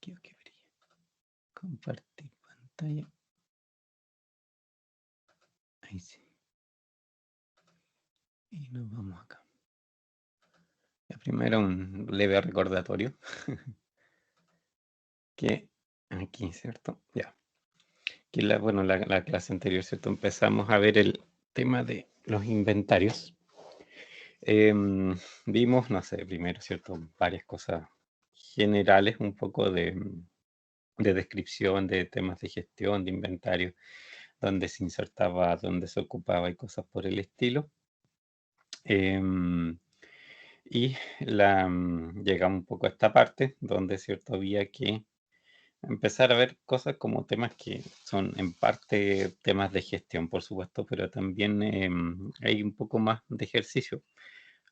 quiero que brille. Compartir pantalla. Ahí sí. Y nos vamos acá. Primero un leve recordatorio. Que aquí, ¿cierto? Ya. Que la clase anterior, ¿cierto? Empezamos a ver el tema de los inventarios. Vimos, no sé, primero, ¿cierto? Varias cosas generales, un poco de descripción de temas de gestión, de inventario, donde se insertaba, donde se ocupaba y cosas por el estilo. Em, y llegamos un poco a esta parte donde, ¿cierto? Había que empezar a ver cosas como temas que son en parte temas de gestión, por supuesto, pero también hay un poco más de ejercicio.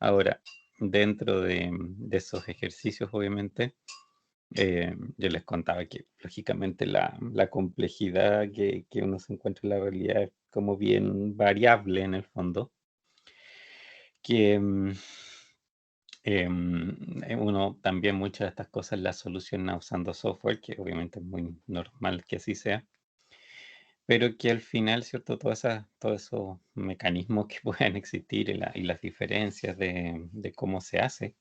Ahora, dentro de esos ejercicios, obviamente, yo les contaba que lógicamente la complejidad que uno se encuentra en la realidad es como bien variable en el fondo, que uno también muchas de estas cosas las soluciona usando software, que obviamente es muy normal que así sea, pero que al final, ¿cierto? Todos esos mecanismos que puedan existir y las diferencias de cómo se hace,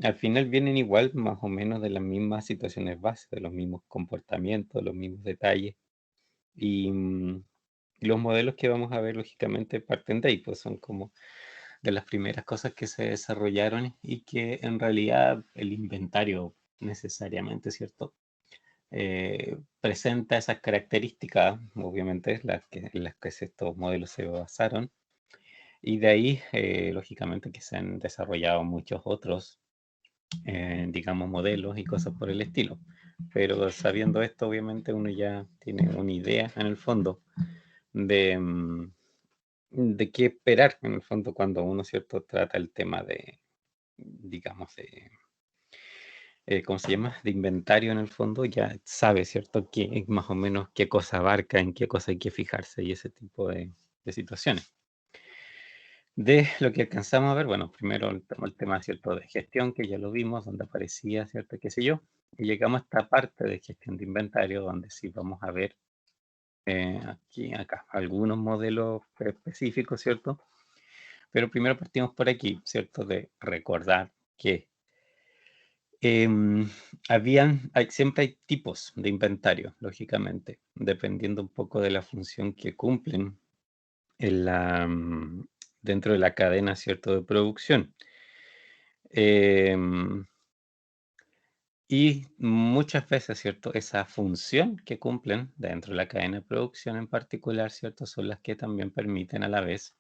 al final vienen igual más o menos de las mismas situaciones básicas, de los mismos comportamientos, los mismos detalles. Y los modelos que vamos a ver, lógicamente, parten de ahí, pues son como de las primeras cosas que se desarrollaron y que en realidad el inventario necesariamente, ¿cierto? Presenta esas características, obviamente, en las que estos modelos se basaron. Y de ahí, lógicamente, que se han desarrollado muchos otros, digamos, modelos y cosas por el estilo. Pero sabiendo esto, obviamente, uno ya tiene una idea en el fondo de, de qué esperar, en el fondo, cuando uno, ¿cierto?, trata el tema de, digamos, ¿cómo se llama?, de inventario en el fondo, ya sabe, ¿cierto?, qué, más o menos qué cosa abarca, en qué cosa hay que fijarse y ese tipo de situaciones. De lo que alcanzamos a ver, bueno, primero el tema, ¿cierto?, de gestión, que ya lo vimos, donde aparecía, ¿cierto?, qué sé yo, y llegamos a esta parte de gestión de inventario, donde sí vamos a ver aquí, acá, algunos modelos específicos, ¿cierto? Pero primero partimos por aquí, ¿cierto?, de recordar que siempre hay tipos de inventario, lógicamente, dependiendo un poco de la función que cumplen en dentro de la cadena, ¿cierto?, de producción. Em, y muchas veces, ¿cierto?, esa función que cumplen dentro de la cadena de producción en particular, ¿cierto?, son las que también permiten a la vez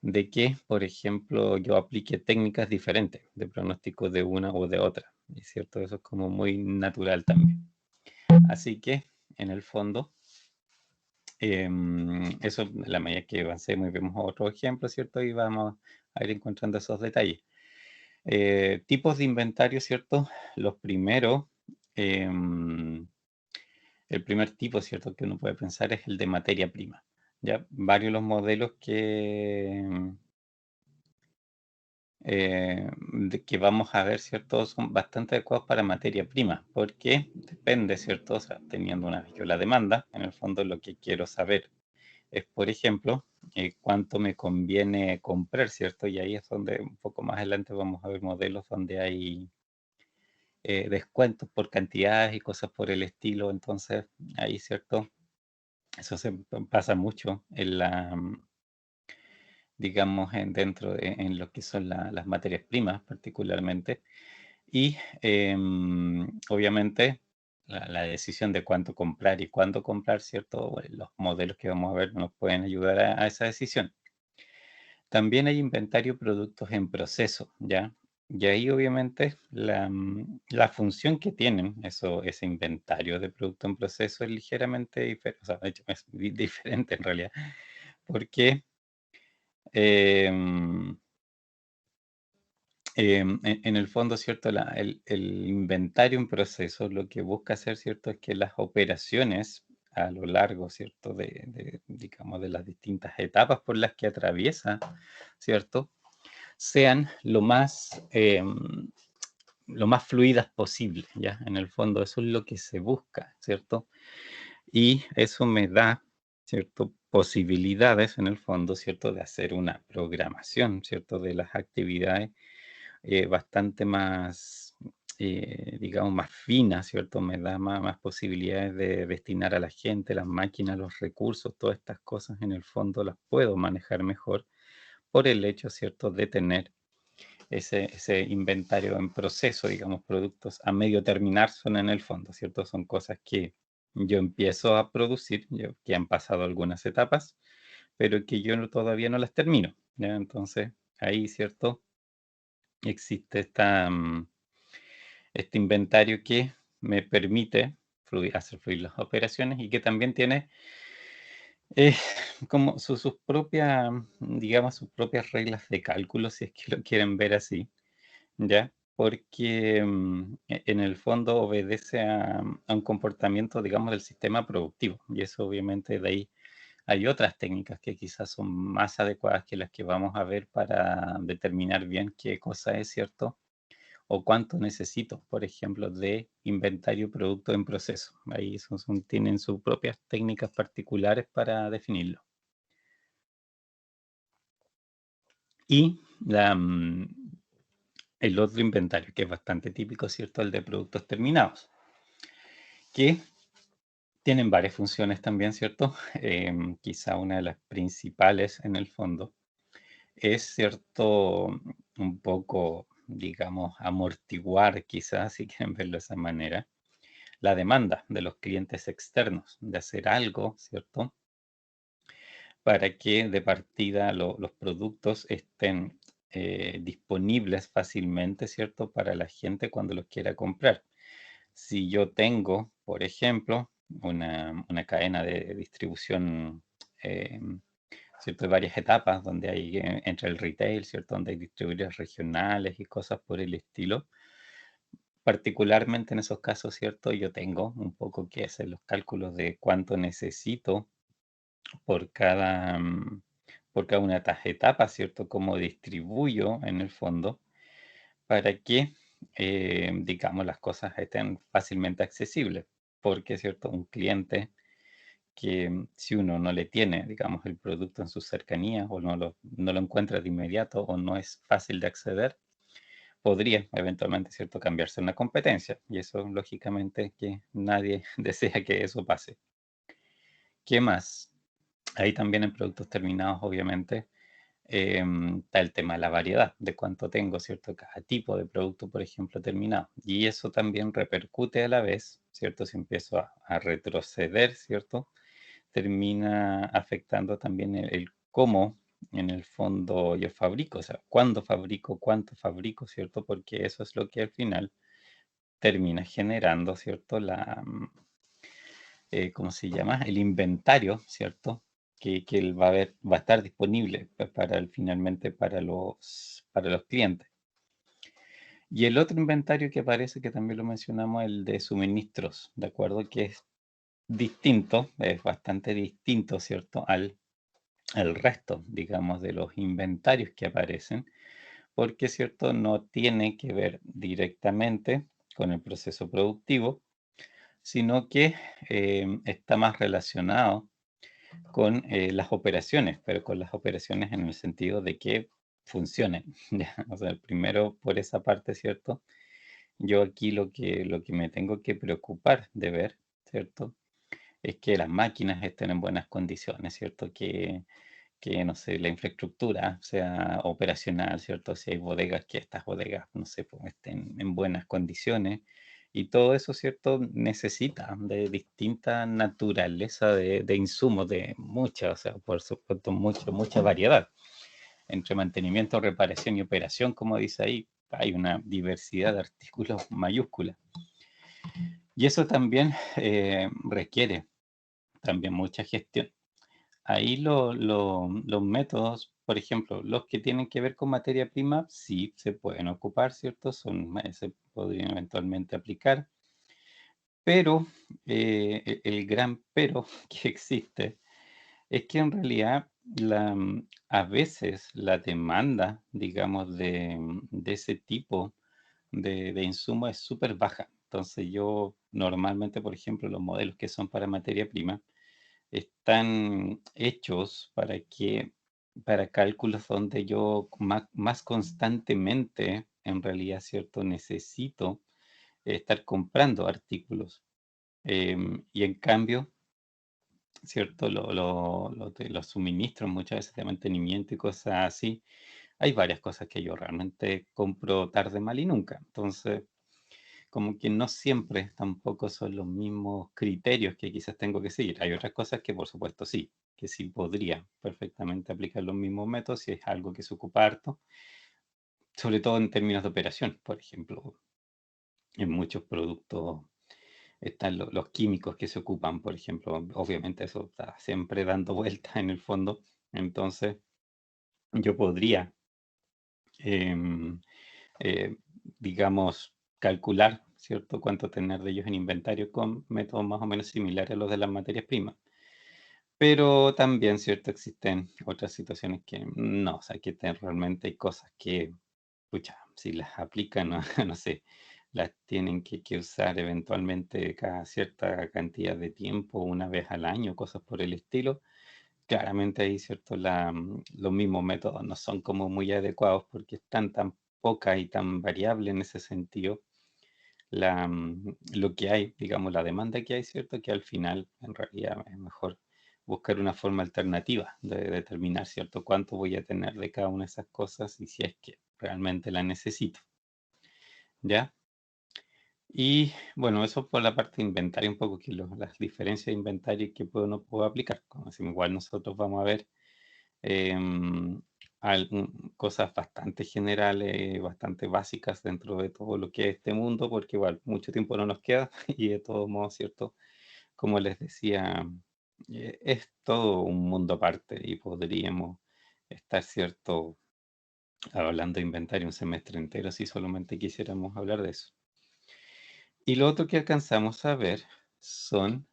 de que, por ejemplo, yo aplique técnicas diferentes de pronóstico de una o de otra. ¿Es cierto? Eso es como muy natural también. Así que, en el fondo, eso, la medida que avancemos y vemos otro ejemplo, ¿cierto? Y vamos a ir encontrando esos detalles. Tipos de inventario, ¿cierto? Los primeros, em, el primer tipo, ¿cierto? Que uno puede pensar es el de materia prima. Ya varios de los modelos que vamos a ver, ¿cierto? Son bastante adecuados para materia prima, porque depende, ¿cierto? O sea, teniendo una yo la demanda, en el fondo lo que quiero saber es, por ejemplo, cuánto me conviene comprar, ¿cierto? Y ahí es donde un poco más adelante vamos a ver modelos donde hay descuentos por cantidades y cosas por el estilo. Entonces, ahí, ¿cierto? Eso se pasa mucho en digamos, en lo que son las materias primas particularmente. Y obviamente la decisión de cuánto comprar y cuándo comprar, ¿cierto? Los modelos que vamos a ver nos pueden ayudar a esa decisión. También hay inventario de productos en proceso, ¿ya? Y ahí obviamente la función que tienen ese inventario de producto en proceso es ligeramente diferente, o sea, de hecho es diferente en realidad, porque em, en el fondo, ¿cierto? El inventario en proceso lo que busca hacer, ¿cierto? Es que las operaciones a lo largo, ¿cierto? Digamos, de las distintas etapas por las que atraviesa, ¿cierto? Sean lo más lo más fluidas posible, ¿ya? En el fondo eso es lo que se busca, ¿cierto? Y eso me da, ¿cierto? Posibilidades en el fondo, ¿cierto? De hacer una programación, ¿cierto? De las actividades bastante más, digamos, más fina, ¿cierto? Me da más posibilidades de destinar a la gente, las máquinas, los recursos, todas estas cosas en el fondo las puedo manejar mejor por el hecho, ¿cierto? De tener ese inventario en proceso, digamos, productos a medio terminar son en el fondo, ¿cierto? Son cosas que yo empiezo a producir, que han pasado algunas etapas, pero que yo todavía no las termino, ¿ya? Entonces, ahí, ¿cierto? Existe este inventario que me permite hacer fluir las operaciones y que también tiene eh, como sus propias, digamos, sus propias reglas de cálculo, si es que lo quieren ver así, ¿ya? Porque en el fondo obedece a un comportamiento, digamos, del sistema productivo. Y eso obviamente de ahí hay otras técnicas que quizás son más adecuadas que las que vamos a ver para determinar bien qué cosa es cierto o cuánto necesito, por ejemplo, de inventario producto en proceso. Ahí tienen sus propias técnicas particulares para definirlo. Y el otro inventario, que es bastante típico, ¿cierto? El de productos terminados, que tienen varias funciones también, ¿cierto? Quizá una de las principales en el fondo es, ¿cierto? Un poco, digamos, amortiguar, quizás, si quieren verlo de esa manera, la demanda de los clientes externos de hacer algo, ¿cierto? Para que de partida los productos estén disponibles fácilmente, ¿cierto? Para la gente cuando los quiera comprar. Si yo tengo, por ejemplo, una cadena de distribución, eh, ¿cierto? De varias etapas, donde hay entre el retail, ¿cierto? Donde hay distribuidores regionales y cosas por el estilo. Particularmente en esos casos, ¿cierto? Yo tengo un poco que hacer los cálculos de cuánto necesito por por cada una de estas etapas, ¿cierto? Cómo distribuyo en el fondo para que, digamos, las cosas estén fácilmente accesibles. Porque, ¿cierto? Un cliente que si uno no le tiene, digamos, el producto en sus cercanías o no lo encuentra de inmediato o no es fácil de acceder, podría eventualmente, ¿cierto?, cambiarse una competencia. Y eso, lógicamente, que nadie desea que eso pase. ¿Qué más? Ahí también en productos terminados, obviamente, está el tema de la variedad, de cuánto tengo, ¿cierto? Cada tipo de producto, por ejemplo, terminado. Y eso también repercute a la vez, ¿cierto? Si empiezo a retroceder, ¿cierto? Termina afectando también el cómo, en el fondo, yo fabrico, o sea, cuándo fabrico, cuánto fabrico, ¿cierto? Porque eso es lo que al final termina generando, ¿cierto? ¿Cómo se llama? El inventario, ¿cierto? Que él va a estar disponible para finalmente para los clientes. Y el otro inventario que aparece, que también lo mencionamos, el de suministros, ¿de acuerdo? Que es distinto, es bastante distinto, ¿cierto? Al resto, digamos, de los inventarios que aparecen, porque, ¿cierto? No tiene que ver directamente con el proceso productivo, sino que está más relacionado con las operaciones, pero con las operaciones en el sentido de que funcionen. ¿Ya? O sea, primero por esa parte, ¿cierto? Yo aquí lo que me tengo que preocupar de ver, ¿cierto? Es que las máquinas estén en buenas condiciones, ¿cierto? Que no sé, la infraestructura sea operacional, ¿cierto? Si hay bodegas, que estas bodegas, no sé, pues estén en buenas condiciones. Y todo eso, ¿cierto? Necesita de distinta naturaleza de insumos, de mucha, o sea, por supuesto, mucha variedad. Entre mantenimiento, reparación y operación, como dice ahí, hay una diversidad de artículos mayúscula. Y eso también requiere también mucha gestión. Ahí los métodos, por ejemplo, los que tienen que ver con materia prima, sí se pueden ocupar, ¿cierto? Se podrían eventualmente aplicar, pero el gran pero que existe es que en realidad a veces la demanda, digamos, de ese tipo de insumo es súper baja. Entonces yo normalmente, por ejemplo, los modelos que son para materia prima están hechos para cálculos donde yo más constantemente, en realidad, ¿cierto? Necesito estar comprando artículos. Y en cambio, ¿cierto? Los suministros muchas veces de mantenimiento y cosas así, hay varias cosas que yo realmente compro tarde, mal y nunca. Entonces, como que no siempre tampoco son los mismos criterios que quizás tengo que seguir. Hay otras cosas que por supuesto sí, que sí podría perfectamente aplicar los mismos métodos si es algo que se ocupa harto, sobre todo en términos de operación. Por ejemplo, en muchos productos están los químicos que se ocupan, por ejemplo, obviamente eso está siempre dando vueltas en el fondo. Entonces, yo podría, em, eh, digamos, calcular, ¿cierto?, cuánto tener de ellos en inventario con métodos más o menos similares a los de las materias primas. Pero también, ¿cierto?, existen otras situaciones que no, o sea, realmente hay cosas que, pucha, si las aplican, no, no sé, las tienen que usar eventualmente cada cierta cantidad de tiempo, una vez al año, cosas por el estilo. Claramente ahí, ¿cierto? Los mismos métodos no son como muy adecuados porque están tan poca y tan variable en ese sentido lo que hay, digamos, la demanda que hay, ¿cierto? Que al final, en realidad, es mejor buscar una forma alternativa de determinar, ¿cierto? Cuánto voy a tener de cada una de esas cosas y si es que realmente la necesito, ¿ya? Y bueno, eso por la parte de inventario, un poco que las diferencias de inventario que puedo o no puedo aplicar. Como decimos, igual nosotros vamos a ver em, cosas bastante generales, bastante básicas dentro de todo lo que es este mundo, porque igual mucho tiempo no nos queda y de todos modos, ¿cierto? Como les decía, es todo un mundo aparte y podríamos estar, ¿cierto? Hablando de inventario un semestre entero si solamente quisiéramos hablar de eso. Y lo otro que alcanzamos a ver son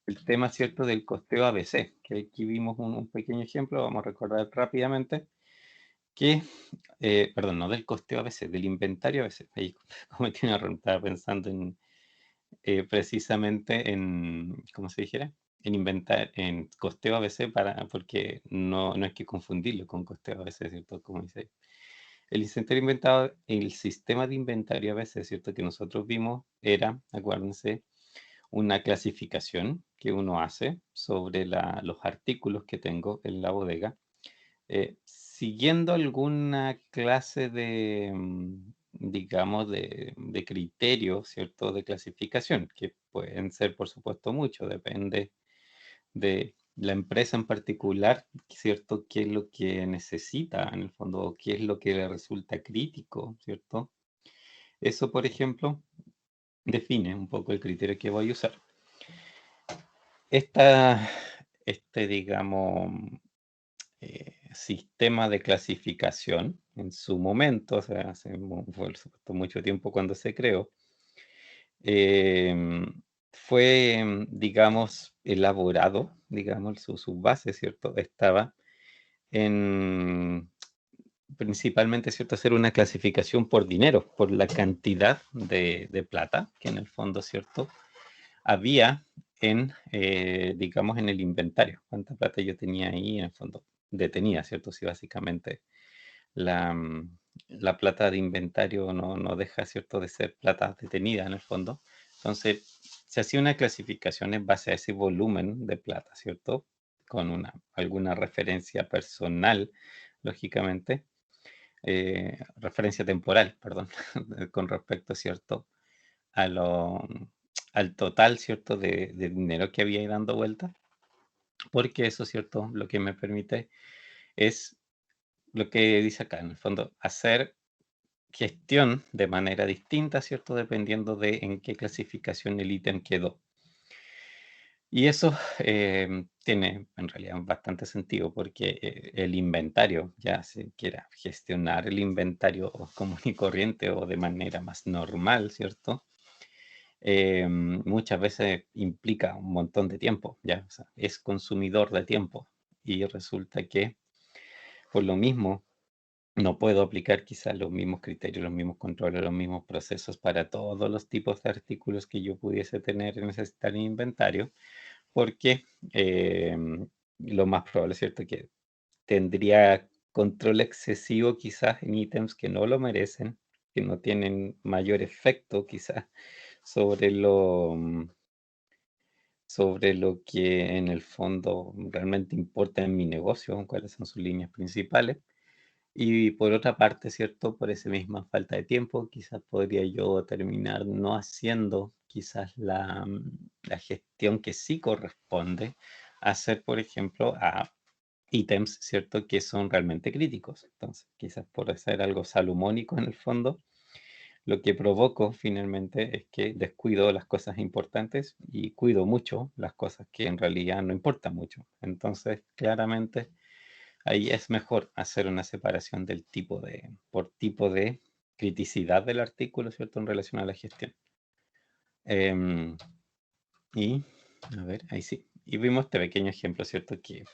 el tema, ¿cierto?, del costeo ABC, que aquí vimos un pequeño ejemplo, vamos a recordar rápidamente que, perdón, no del costeo ABC, del inventario ABC. Ahí cometí un error, estaba pensando en precisamente en, ¿cómo se dijera? En costeo ABC porque no hay que confundirlo con costeo ABC, ¿cierto? Como dice. El sistema de inventario ABC, ¿cierto? Que nosotros vimos era, acuérdense, una clasificación que uno hace sobre los artículos que tengo en la bodega, siguiendo alguna clase de, digamos, de criterio, ¿cierto?, de clasificación, que pueden ser, por supuesto, mucho, depende de la empresa en particular, ¿cierto?, qué es lo que necesita en el fondo, o qué es lo que le resulta crítico, ¿cierto? Eso, por ejemplo, define un poco el criterio que voy a usar. Esta, digamos, sistema de clasificación en su momento, o sea, por supuesto mucho tiempo cuando se creó, fue, digamos, elaborado, digamos, su base, ¿cierto? Estaba en principalmente, ¿cierto?, hacer una clasificación por dinero, por la cantidad de plata que en el fondo, ¿cierto?, había digamos, en el inventario, cuánta plata yo tenía ahí en el fondo detenida, ¿cierto? Si básicamente la, la plata de inventario no deja, ¿cierto?, de ser plata detenida en el fondo. Entonces, se hacía una clasificación en base a ese volumen de plata, ¿cierto? Con alguna referencia personal, lógicamente, referencia temporal, perdón, con respecto, ¿cierto?, a al total, ¿cierto?, de dinero que había ahí dando vuelta, porque eso, ¿cierto?, lo que me permite es lo que dice acá, en el fondo, hacer gestión de manera distinta, ¿cierto?, dependiendo de en qué clasificación el ítem quedó. Y eso tiene en realidad bastante sentido porque el inventario, ya se quiera gestionar el inventario común y corriente o de manera más normal, ¿cierto? Muchas veces implica un montón de tiempo, ya, o sea, es consumidor de tiempo y resulta que por lo mismo no puedo aplicar quizás los mismos criterios, los mismos controles, los mismos procesos para todos los tipos de artículos que yo pudiese tener y necesitar en inventario, porque lo más probable, ¿cierto? Que tendría control excesivo quizás en ítems que no lo merecen, que no tienen mayor efecto quizás sobre sobre lo que en el fondo realmente importa en mi negocio, cuáles son sus líneas principales. Y por otra parte, ¿cierto? Por esa misma falta de tiempo, quizás podría yo terminar no haciendo quizás la gestión que sí corresponde hacer, por ejemplo, a ítems, ¿cierto? Que son realmente críticos. Entonces, quizás por hacer algo salomónico en el fondo, lo que provoco finalmente es que descuido las cosas importantes y cuido mucho las cosas que en realidad no importan mucho. Entonces, claramente ahí es mejor hacer una separación del por tipo de criticidad del artículo, ¿cierto? En relación a la gestión. Em, y, a ver, ahí sí. Y vimos este pequeño ejemplo, ¿cierto? Que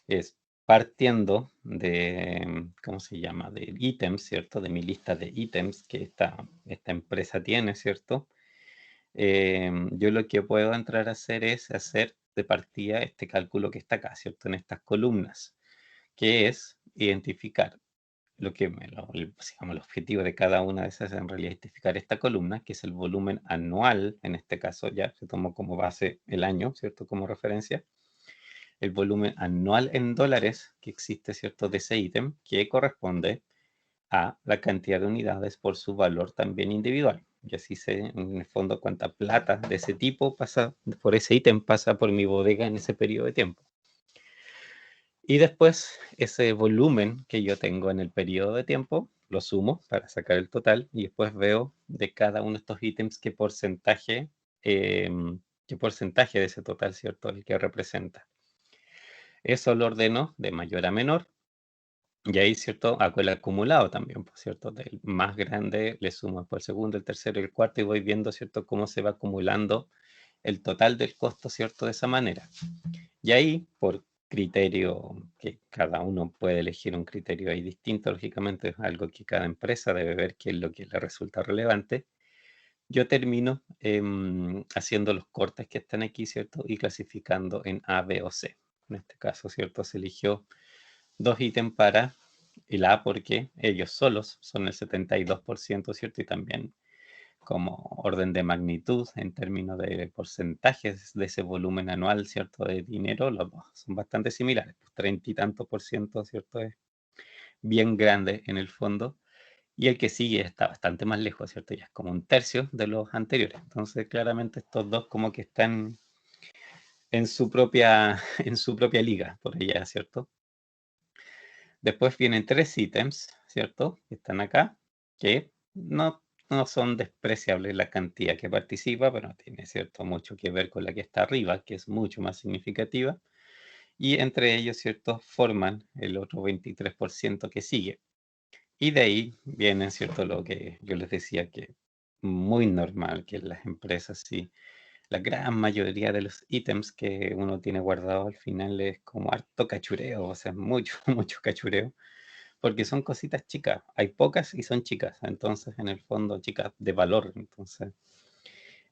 es partiendo de, ¿cómo se llama? De ítems, ¿cierto? De mi lista de ítems que esta empresa tiene, ¿cierto? Yo lo que puedo entrar a hacer es hacer de partida este cálculo que está acá, ¿cierto? En estas columnas, que es identificar lo que digamos, el objetivo de cada una de esas en realidad es identificar esta columna, que es el volumen anual, en este caso ya se tomó como base el año, ¿cierto? Como referencia. El volumen anual en dólares que existe, ¿cierto? De ese ítem, que corresponde a la cantidad de unidades por su valor también individual. Y así sé, en el fondo, cuánta plata de ese tipo pasa, por ese ítem pasa por mi bodega en ese periodo de tiempo. Y después ese volumen que yo tengo en el periodo de tiempo, lo sumo para sacar el total y después veo de cada uno de estos ítems qué porcentaje de ese total, ¿cierto? El que representa. Eso lo ordeno de mayor a menor y ahí, ¿cierto? Hago el acumulado también, por cierto, del más grande le sumo después el segundo, el tercero y el cuarto y voy viendo, ¿cierto? Cómo se va acumulando el total del costo, ¿cierto? De esa manera. Y ahí, por criterio, que cada uno puede elegir un criterio ahí distinto, lógicamente es algo que cada empresa debe ver qué es lo que le resulta relevante. Yo termino haciendo los cortes que están aquí, ¿cierto? Y clasificando en A, B o C. En este caso, ¿cierto? Se eligió dos ítems para el A porque ellos solos son el 72%, ¿cierto? Y también como orden de magnitud en términos de porcentajes de ese volumen anual, ¿cierto? De dinero, los dos son bastante similares, pues 30 y tanto por ciento, ¿cierto? Es bien grande en el fondo. Y el que sigue está bastante más lejos, ¿cierto? Ya es como un tercio de los anteriores. Entonces, claramente estos dos como que están en su en su propia liga, por allá, ¿cierto? Después vienen tres ítems, ¿cierto? Que están acá, que no son despreciables la cantidad que participa, pero tiene, ¿cierto? Mucho que ver con la que está arriba, que es mucho más significativa. Y entre ellos, ¿cierto? Forman el otro 23% que sigue. Y de ahí viene, ¿cierto? Lo que yo les decía que muy normal que las empresas, sí, la gran mayoría de los ítems que uno tiene guardado al final es como harto cachureo, o sea, mucho, mucho cachureo porque son cositas chicas. Hay pocas y son chicas. Entonces, en el fondo, chicas de valor. Entonces,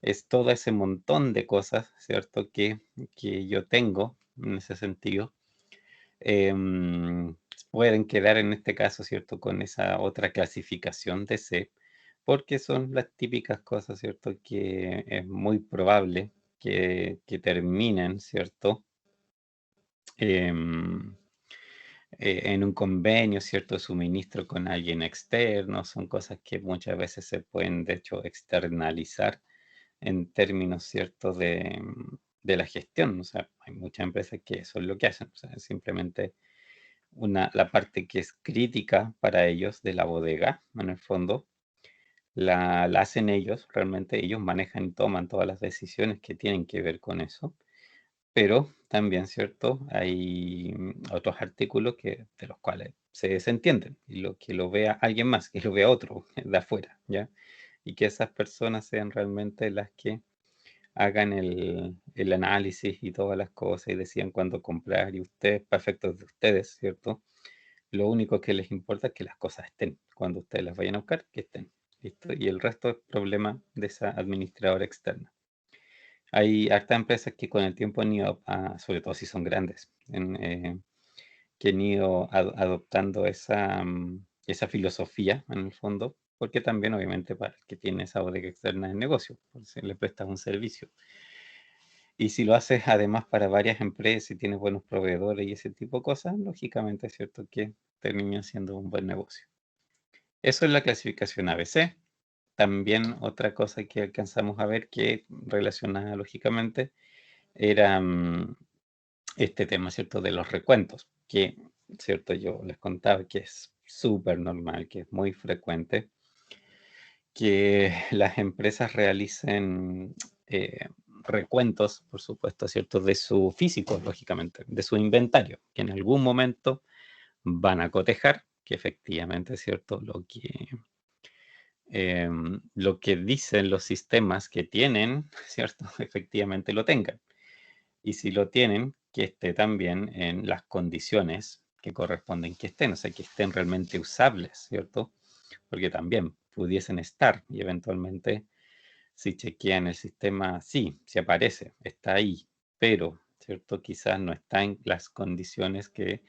es todo ese montón de cosas, ¿cierto? Que yo tengo en ese sentido. em, Pueden quedar en este caso, ¿cierto? Con esa otra clasificación de C, porque son las típicas cosas, ¿cierto? Que es muy probable que terminen, ¿cierto? Em, en un convenio, cierto suministro con alguien externo, son cosas que muchas veces se pueden, de hecho, externalizar en términos, cierto, de la gestión. O sea, hay muchas empresas que eso es lo que hacen, o sea, es simplemente la parte que es crítica para ellos de la bodega, en el fondo, la hacen ellos, realmente ellos manejan y toman todas las decisiones que tienen que ver con eso. Pero también, ¿cierto? Hay otros artículos de los cuales se desentienden y lo que lo vea alguien más, que lo vea otro de afuera, ¿ya? Y que esas personas sean realmente las que hagan el análisis y todas las cosas y decidan cuándo comprar y ustedes, para efectos de ustedes, ¿cierto? lo único que les importa es que las cosas estén. Cuando ustedes las vayan a buscar, que estén. ¿Listo? Y el resto es problema de esa administradora externa. Hay hartas empresas que con el tiempo han ido, sobre todo si son grandes, que han ido adoptando esa filosofía en el fondo, porque también obviamente para el que tiene esa bodega externa de negocio, pues, se le prestas un servicio. Y si lo haces además para varias empresas y tienes buenos proveedores y ese tipo de cosas, lógicamente es cierto que termina siendo un buen negocio. Eso es la clasificación ABC. También otra cosa que alcanzamos a ver que relacionada lógicamente era este tema, ¿cierto?, de los recuentos, que, ¿cierto?, yo les contaba que es súper normal, que es muy frecuente que las empresas realicen recuentos, por supuesto, ¿cierto?, de su físico, lógicamente, de su inventario, que en algún momento van a cotejar que efectivamente, ¿cierto?, lo que dicen los sistemas que tienen, ¿cierto?, efectivamente lo tengan. Y si lo tienen, que esté también en las condiciones que corresponden que estén, o sea, que estén realmente usables, ¿cierto? Porque también pudiesen estar y eventualmente si chequean el sistema, sí, se aparece, está ahí, pero, ¿cierto? Quizás no está en las condiciones que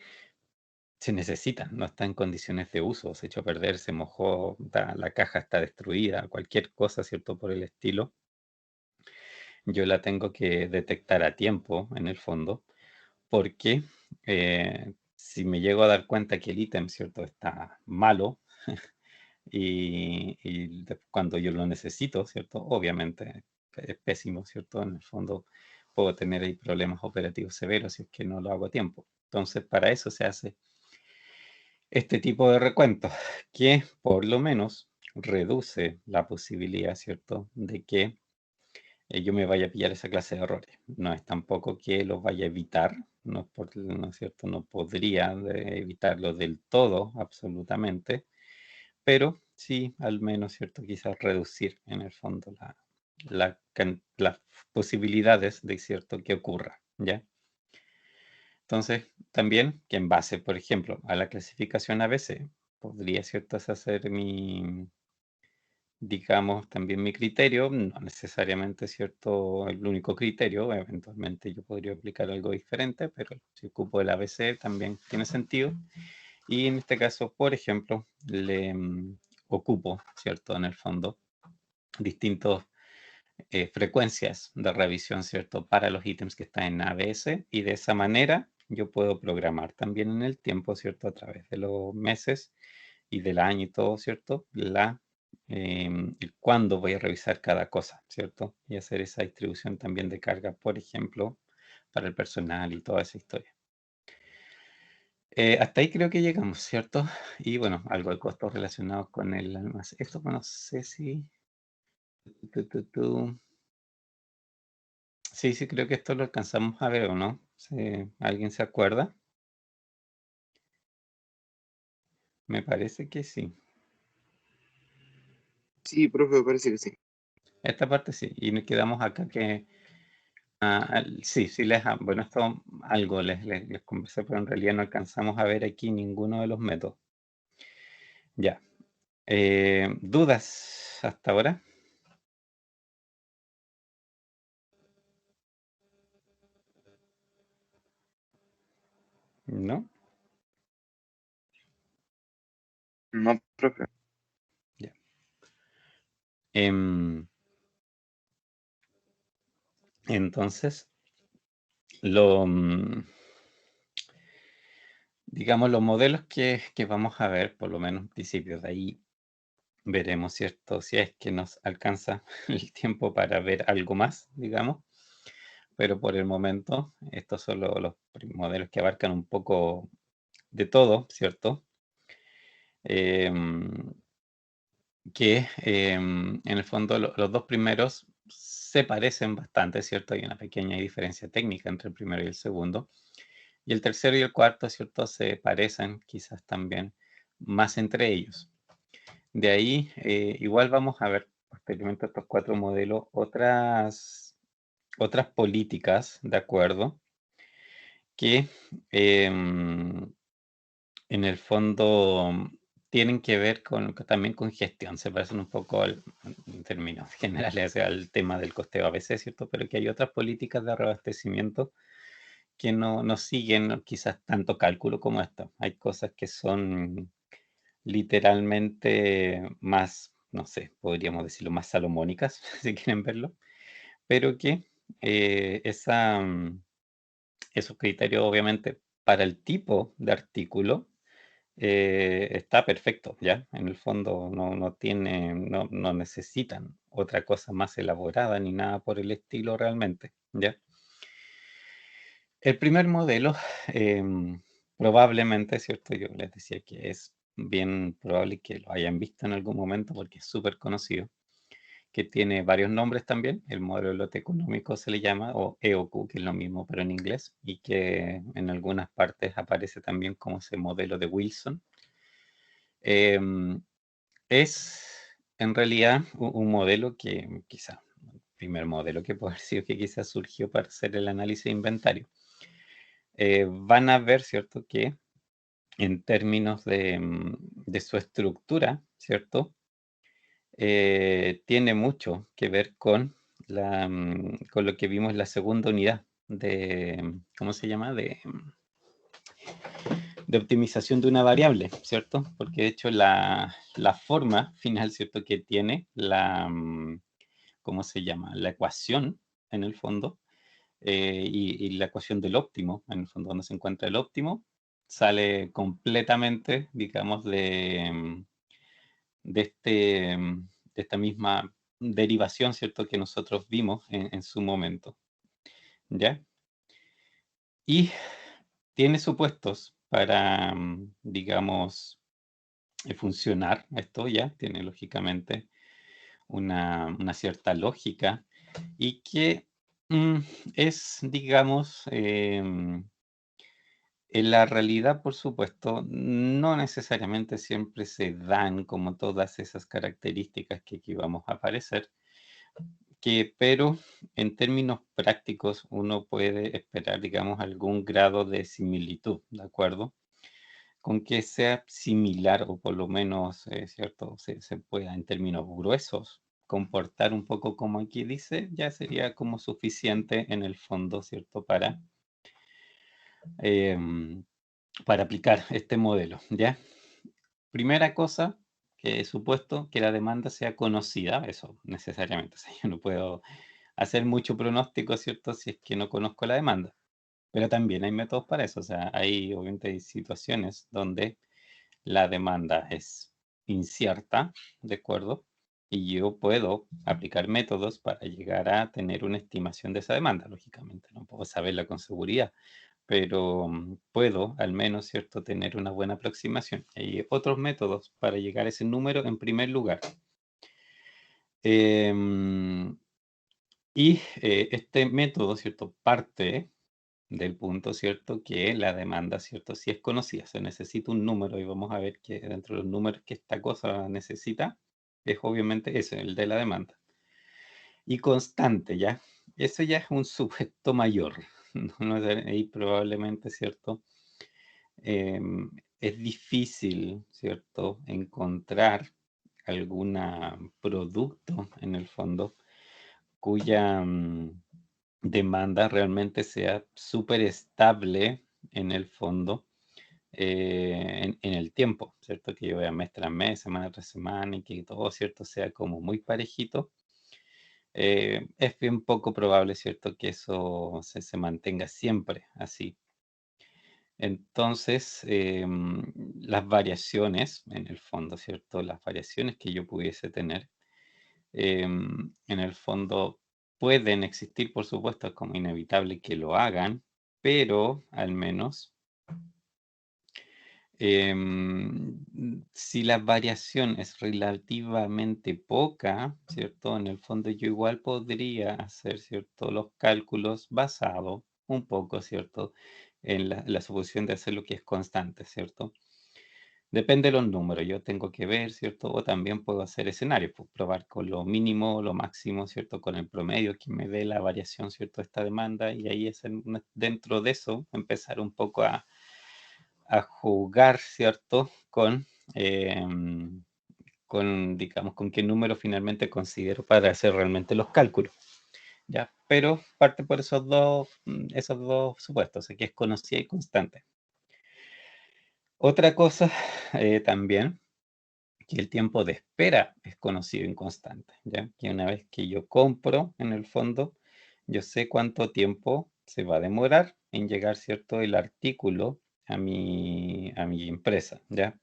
se necesitan, no está en condiciones de uso, se echó a perder, se mojó, la caja está destruida, cualquier cosa, ¿cierto? Por el estilo, yo la tengo que detectar a tiempo, en el fondo, porque si me llego a dar cuenta que el ítem, ¿cierto? Está malo, cuando yo lo necesito, ¿cierto? Obviamente es pésimo, ¿cierto? En el fondo puedo tener ahí problemas operativos severos si es que no lo hago a tiempo. Entonces, para eso se hace este tipo de recuentos, que por lo menos reduce la posibilidad, ¿cierto?, de que yo me vaya a pillar esa clase de errores. No es tampoco que los vaya a evitar, no es, ¿no es cierto? No podría evitarlo del todo, absolutamente, pero sí, al menos, ¿cierto? Quizás reducir en el fondo las posibilidades de, ¿cierto?, que ocurra, ¿ya? Entonces, también que en base, por ejemplo, a la clasificación ABC, podría, ¿cierto?, hacer digamos, también mi criterio, no necesariamente, ¿cierto?, el único criterio, eventualmente yo podría aplicar algo diferente, pero si ocupo el ABC también tiene sentido. Y en este caso, por ejemplo, le ocupo, ¿cierto?, en el fondo, distintas frecuencias de revisión, ¿cierto?, para los ítems que están en ABS y de esa manera yo puedo programar también en el tiempo, ¿cierto?, a través de los meses y del año y todo, ¿cierto?, el cuándo voy a revisar cada cosa, ¿cierto? Y hacer esa distribución también de carga, por ejemplo, para el personal y toda esa historia. Hasta ahí creo que llegamos, ¿cierto? Y bueno, algo de costos relacionados con el almacén. Esto no sé si... tu. Sí, sí, creo que esto lo alcanzamos a ver, ¿o no? ¿Alguien se acuerda? Me parece que sí. Sí, profe, me parece que sí. Esta parte sí. Y nos quedamos acá que... sí, sí, bueno, esto algo les conversé, pero en realidad no alcanzamos a ver aquí ninguno de los métodos. Ya. ¿Dudas hasta ahora? ¿No? No, profe. Ya. Em, entonces, lo, digamos, los modelos que vamos a ver, por lo menos en principio de ahí, veremos, ¿cierto? Si es que nos alcanza el tiempo para ver algo más, digamos. Pero por el momento, estos son los modelos que abarcan un poco de todo, ¿cierto? Em, que en el fondo los dos primeros se parecen bastante, ¿cierto? Hay una pequeña diferencia técnica entre el primero y el segundo. Y el tercero y el cuarto, ¿cierto? Se parecen quizás también más entre ellos. De ahí, igual vamos a ver posteriormente estos cuatro modelos, otras políticas, ¿de acuerdo? Que En el fondo tienen que ver también con gestión, se parecen un poco en términos generales al tema del costeo ABC, ¿cierto? Pero que hay otras políticas de reabastecimiento que no siguen quizás tanto cálculo como esto. Hay cosas que son literalmente más, no sé, podríamos decirlo, más salomónicas, si quieren verlo, pero que esos criterios obviamente para el tipo de artículo está perfecto, ¿ya? En el fondo no necesitan otra cosa más elaborada ni nada por el estilo realmente, ¿ya? El primer modelo, probablemente, ¿cierto? Yo les decía que es bien probable que lo hayan visto en algún momento porque es súper conocido, que tiene varios nombres también. El modelo de lote económico se le llama, o EOQ, que es lo mismo pero en inglés, y que en algunas partes aparece también como ese modelo de Wilson. Em, es en realidad un modelo que quizá, el primer modelo que puede haber sido que quizás surgió para hacer el análisis de inventario. Van a ver, ¿cierto?, que en términos de su estructura, ¿cierto?, tiene mucho que ver con lo que vimos en la segunda unidad ¿cómo se llama?, de optimización de una variable, ¿cierto? Porque de hecho la forma final, ¿cierto?, que tiene ¿cómo se llama?, la ecuación en el fondo, y la ecuación del óptimo, en el fondo donde se encuentra el óptimo, sale completamente, digamos, de esta misma derivación, ¿cierto?, que nosotros vimos en su momento, ¿ya? Y tiene supuestos para, digamos, funcionar esto, ¿ya? Tiene lógicamente una cierta lógica y que mm, es, digamos, en la realidad, por supuesto, no necesariamente siempre se dan como todas esas características que aquí vamos a aparecer, pero en términos prácticos uno puede esperar, digamos, algún grado de similitud, ¿de acuerdo? Con que sea similar o por lo menos, ¿cierto? Se pueda en términos gruesos comportar un poco como aquí dice, ya sería como suficiente en el fondo, ¿cierto? Em, para aplicar este modelo, ¿ya? Primera cosa, que es supuesto que la demanda sea conocida, eso necesariamente, o sea, yo no puedo hacer mucho pronóstico, ¿cierto? Si es que no conozco la demanda, pero también hay métodos para eso, o sea, obviamente hay situaciones donde la demanda es incierta, ¿de acuerdo? Y yo puedo aplicar métodos para llegar a tener una estimación de esa demanda, lógicamente, no puedo saberla con seguridad, pero puedo al menos, ¿cierto?, tener una buena aproximación. Hay otros métodos para llegar a ese número en primer lugar. Em, este método, ¿cierto?, parte del punto, ¿cierto?, que la demanda, ¿cierto?, si es conocida, se necesita un número y vamos a ver que dentro de los números que esta cosa necesita es obviamente ese, el de la demanda. Y constante, ¿ya? Eso ya es un sujeto mayor. No sé, ahí probablemente, ¿cierto? Es difícil, ¿cierto?, encontrar algún producto en el fondo cuya demanda realmente sea súper estable en el fondo, en el tiempo, ¿cierto? Que yo vea mes tras mes, semana tras semana y que todo, ¿cierto?, sea como muy parejito. Es bien poco probable, ¿cierto?, que eso se mantenga siempre así. Entonces, las variaciones, en el fondo, ¿cierto? Las variaciones que yo pudiese tener, en el fondo pueden existir, por supuesto, es como inevitable que lo hagan, pero al menos, si la variación es relativamente poca, ¿cierto? En el fondo yo igual podría hacer, ¿cierto?, los cálculos basados un poco, ¿cierto?, en la suposición de hacer lo que es constante, ¿cierto? Depende de los números, yo tengo que ver, ¿cierto? O también puedo hacer escenarios, pues probar con lo mínimo, lo máximo, ¿cierto? Con el promedio que me dé la variación, ¿cierto?, de esta demanda y ahí dentro de eso empezar un poco a jugar, ¿cierto? Digamos, con qué número finalmente considero para hacer realmente los cálculos, ¿ya? Pero parte por esos dos supuestos, que es conocida y constante. Otra cosa también, que el tiempo de espera es conocido y constante, ¿ya? Que una vez que yo compro, en el fondo, yo sé cuánto tiempo se va a demorar en llegar, ¿cierto?, el artículo a mi empresa, ¿ya?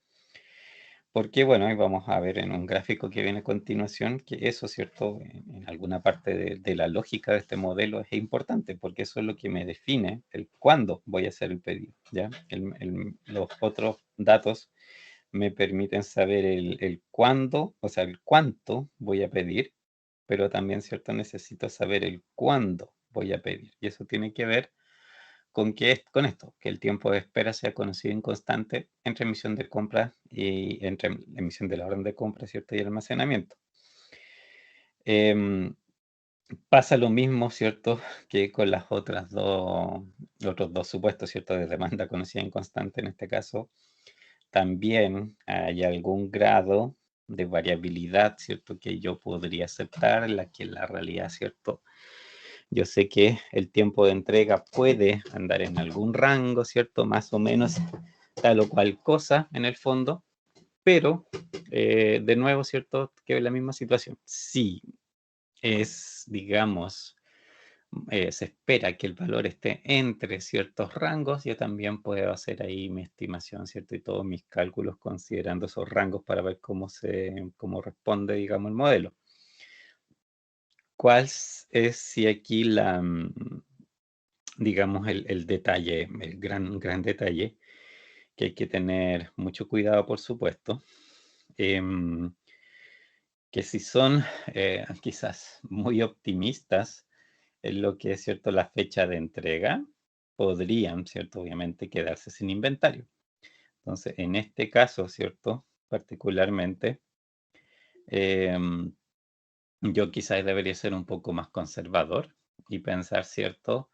Porque, bueno, ahí vamos a ver en un gráfico que viene a continuación que eso, ¿cierto? En alguna parte de la lógica de este modelo es importante, porque eso es lo que me define el cuándo voy a hacer el pedido, ¿ya? Los otros datos me permiten saber el cuándo, o sea, el cuánto voy a pedir, pero también, ¿cierto? Necesito saber el cuándo voy a pedir. Y eso tiene que ver con esto, que el tiempo de espera sea conocido y constante entre emisión de compra y entre la emisión de la orden de compra, ¿cierto? Y el almacenamiento. Em, Pasa lo mismo, ¿cierto? Que con los otros dos supuestos, ¿cierto? De demanda conocida y constante en este caso. También hay algún grado de variabilidad, ¿cierto? Que yo podría aceptar, en la que la realidad, ¿cierto? Yo sé que el tiempo de entrega puede andar en algún rango, ¿cierto? Más o menos tal o cual cosa en el fondo, pero de nuevo, ¿cierto? Que es la misma situación. Si es, digamos, se espera que el valor esté entre ciertos rangos, yo también puedo hacer ahí mi estimación, ¿cierto? Y todos mis cálculos considerando esos rangos para ver cómo responde, digamos, el modelo. ¿Cuál es si aquí digamos, el detalle, el gran detalle, que hay que tener mucho cuidado, por supuesto, em, que si son quizás muy optimistas en lo que es cierto la fecha de entrega, podrían, cierto, obviamente quedarse sin inventario. Entonces, en este caso, cierto, particularmente, em, yo quizás debería ser un poco más conservador y pensar, ¿cierto?,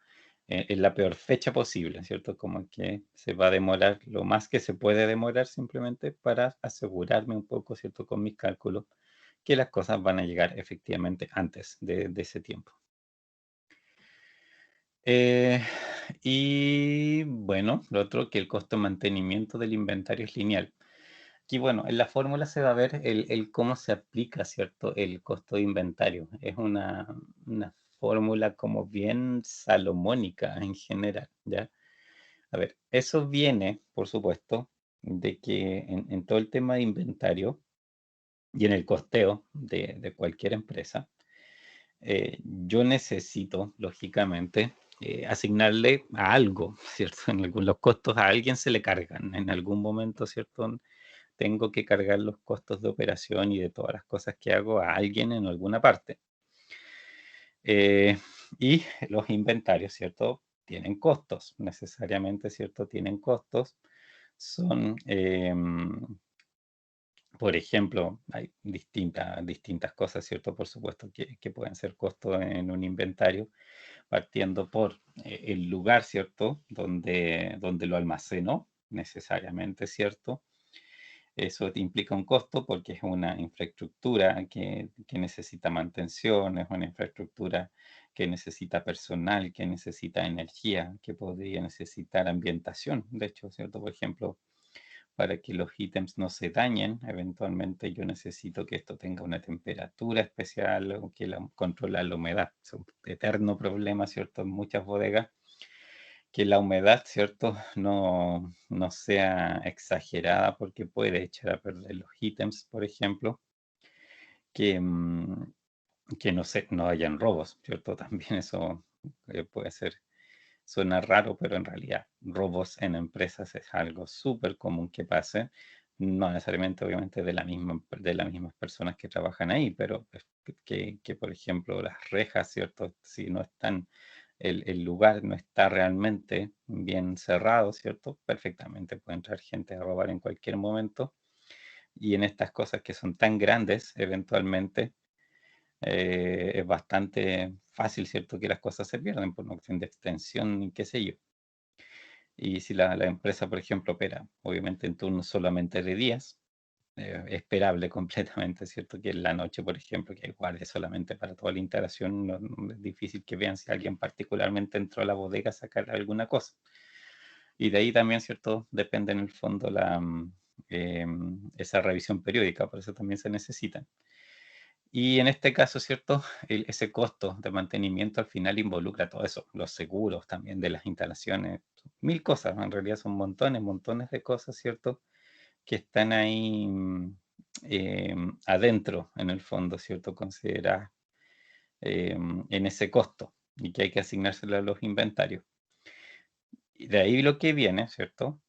en la peor fecha posible, ¿cierto? Como que se va a demorar lo más que se puede demorar simplemente para asegurarme un poco, ¿cierto?, con mis cálculos, que las cosas van a llegar efectivamente antes de ese tiempo. Eh, y bueno, lo otro, que el costo de mantenimiento del inventario es lineal. Aquí, bueno, en la fórmula se va a ver el cómo se aplica, ¿cierto? El costo de inventario. Es una fórmula como bien salomónica en general, ¿ya? A ver, eso viene, por supuesto, de que en todo el tema de inventario y en el costeo de cualquier empresa, yo necesito, lógicamente, asignarle a algo, ¿cierto? Los costos a alguien se le cargan en algún momento, ¿cierto? Tengo que cargar los costos de operación y de todas las cosas que hago a alguien en alguna parte. Eh, y los inventarios, ¿cierto? Tienen costos, necesariamente, ¿cierto? Tienen costos. Son, por ejemplo, hay distintas cosas, ¿cierto? Por supuesto que pueden ser costos en un inventario, partiendo por el lugar, ¿cierto? Donde lo almaceno, necesariamente, ¿cierto? Eso te implica un costo porque es una infraestructura que necesita mantención, es una infraestructura que necesita personal, que necesita energía, que podría necesitar ambientación. De hecho, ¿cierto? Por ejemplo, para que los ítems no se dañen, eventualmente yo necesito que esto tenga una temperatura especial o que controla la humedad. Es un eterno problema, ¿cierto? En muchas bodegas que la humedad, ¿cierto? No sea exagerada porque puede echar a perder los ítems, por ejemplo, que, que no hayan robos, ¿cierto? También eso puede ser, suena raro, pero en realidad robos en empresas es algo súper común que pase. No necesariamente, obviamente, de las mismas personas que trabajan ahí, pero que, por ejemplo, las rejas, ¿cierto? Si no están el lugar no está realmente bien cerrado, ¿cierto? Perfectamente puede entrar gente a robar en cualquier momento. Y en estas cosas que son tan grandes, eventualmente es bastante fácil, ¿cierto? Que las cosas se pierden por una cuestión de extensión y qué sé yo. Y si la empresa, por ejemplo, opera obviamente en turnos solamente de días, esperable completamente, ¿cierto? Que en la noche, por ejemplo, que hay guardia solamente para toda la integración, no es difícil que vean si alguien particularmente entró a la bodega a sacar alguna cosa. Y de ahí también, ¿cierto? Depende en el fondo esa revisión periódica, por eso también se necesita. Y en este caso, ¿cierto? Ese costo de mantenimiento al final involucra todo eso, los seguros también de las instalaciones, mil cosas, en realidad son montones, montones de cosas, ¿cierto? Que están ahí adentro, en el fondo, ¿cierto? Consideradas en ese costo y que hay que asignárselo a los inventarios. Y de ahí lo que viene, ¿cierto?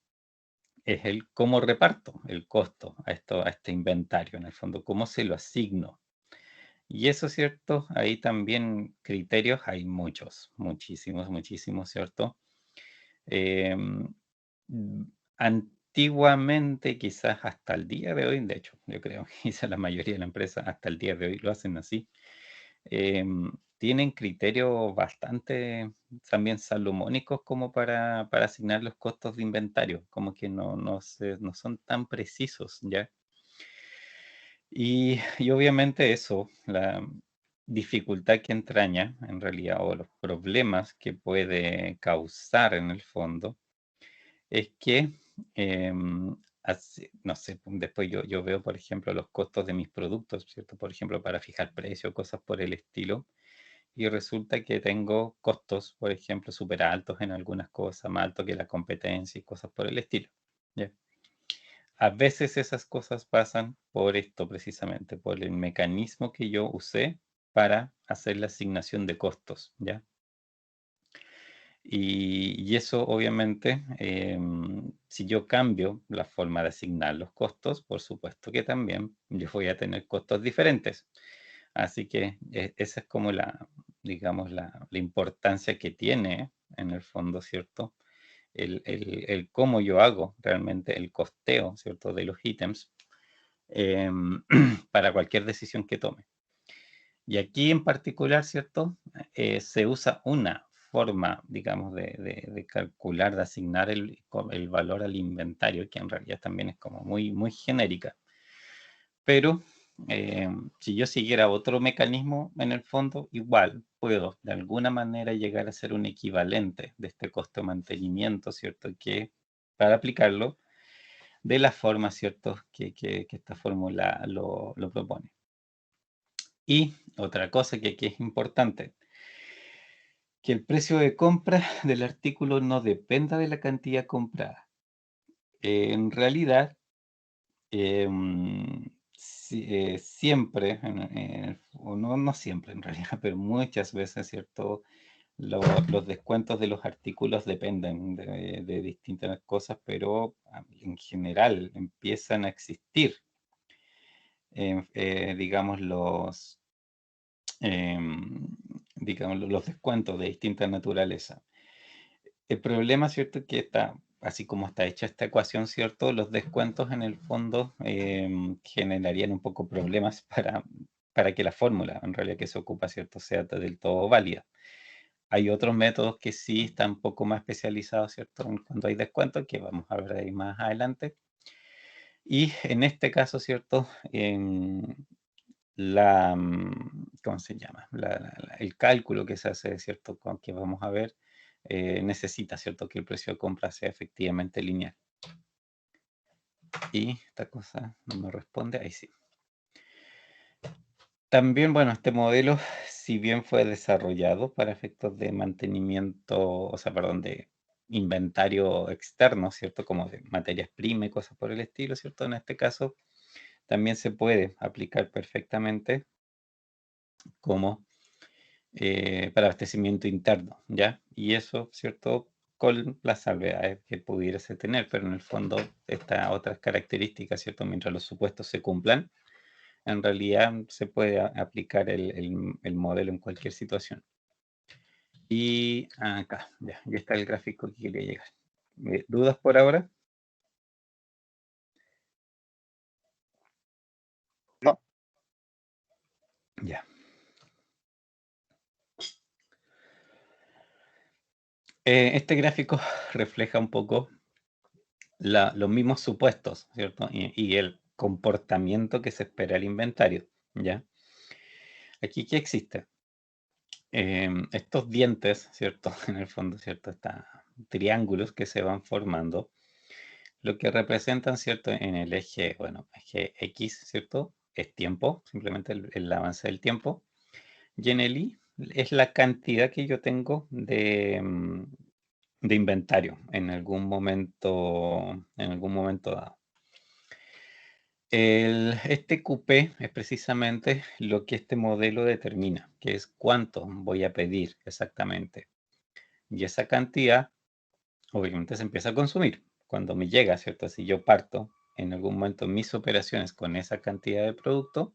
Es el cómo reparto el costo a este inventario, en el fondo, cómo se lo asigno. Y eso, ¿cierto? Ahí también criterios hay muchos, muchísimos, muchísimos, ¿cierto? Em, Antiguamente, quizás hasta el día de hoy, de hecho, yo creo que quizás la mayoría de la empresa hasta el día de hoy lo hacen así, tienen criterios bastante también salomónicos como para asignar los costos de inventario, como que no son tan precisos, ¿ya? Y obviamente eso, la dificultad que entraña en realidad, o los problemas que puede causar en el fondo, es que, no sé, después yo veo, por ejemplo, los costos de mis productos, ¿cierto? Por ejemplo, para fijar precio, cosas por el estilo, y resulta que tengo costos, por ejemplo, súper altos en algunas cosas, más altos que la competencia y cosas por el estilo, ¿ya? A veces esas cosas pasan por esto precisamente, por el mecanismo que yo usé para hacer la asignación de costos, ¿ya? Y eso obviamente, si yo cambio la forma de asignar los costos, por supuesto que también yo voy a tener costos diferentes. Así que esa es como digamos, la importancia que tiene en el fondo, ¿cierto? El cómo yo hago realmente el costeo, ¿cierto? De los ítems para cualquier decisión que tome. Y aquí en particular, ¿cierto? Se usa una forma, digamos, de calcular, de asignar el valor al inventario, que en realidad también es como muy, muy genérica. Pero si yo siguiera otro mecanismo, en el fondo, igual puedo de alguna manera llegar a ser un equivalente de este costo de mantenimiento, ¿cierto? Que para aplicarlo de la forma, ¿cierto? Que esta fórmula lo propone. Y otra cosa que aquí es importante, que el precio de compra del artículo no dependa de la cantidad comprada. En realidad, siempre, o no siempre en realidad, pero muchas veces, ¿cierto? Los descuentos de los artículos dependen de distintas cosas, pero en general empiezan a existir, digamos, los descuentos de distinta naturaleza. El problema, ¿cierto? Es que así como está hecha esta ecuación, ¿cierto? Los descuentos en el fondo generarían un poco problemas para que la fórmula en realidad que se ocupa, ¿cierto? Sea del todo válida. Hay otros métodos que sí están un poco más especializados, ¿cierto? Cuando hay descuentos, que vamos a ver ahí más adelante. Y en este caso, ¿cierto? ¿Cómo se llama? El cálculo que se hace, ¿cierto? Que vamos a ver, necesita, ¿cierto? Que el precio de compra sea efectivamente lineal. Y esta cosa no me responde, ahí sí. También, bueno, este modelo, si bien fue desarrollado para efectos de mantenimiento, o sea, perdón, de inventario externo, ¿cierto? Como de materias primas y cosas por el estilo, ¿cierto? En este caso, también se puede aplicar perfectamente como para abastecimiento interno, ¿ya? Y eso, ¿cierto? Con las salvedades que pudiese tener, pero en el fondo estas otras características, ¿cierto? Mientras los supuestos se cumplan, en realidad se puede aplicar el modelo en cualquier situación. Y acá, ya está el gráfico que quería llegar. ¿Dudas por ahora? No, Ya. Este gráfico refleja un poco los mismos supuestos, ¿cierto? Y el comportamiento que se espera del inventario, ¿ya? Aquí, ¿qué existe? Estos dientes, ¿cierto? En el fondo, ¿cierto? Estos triángulos que se van formando, lo que representan, ¿cierto? En el eje, bueno, eje X, ¿cierto? Es tiempo, simplemente el avance del tiempo. Y en el Y es la cantidad que yo tengo de inventario en algún momento dado. Este QP es precisamente lo que este modelo determina, que es cuánto voy a pedir exactamente. Y esa cantidad, obviamente, se empieza a consumir. Cuando me llega, ¿cierto? Si yo parto en algún momento mis operaciones con esa cantidad de producto,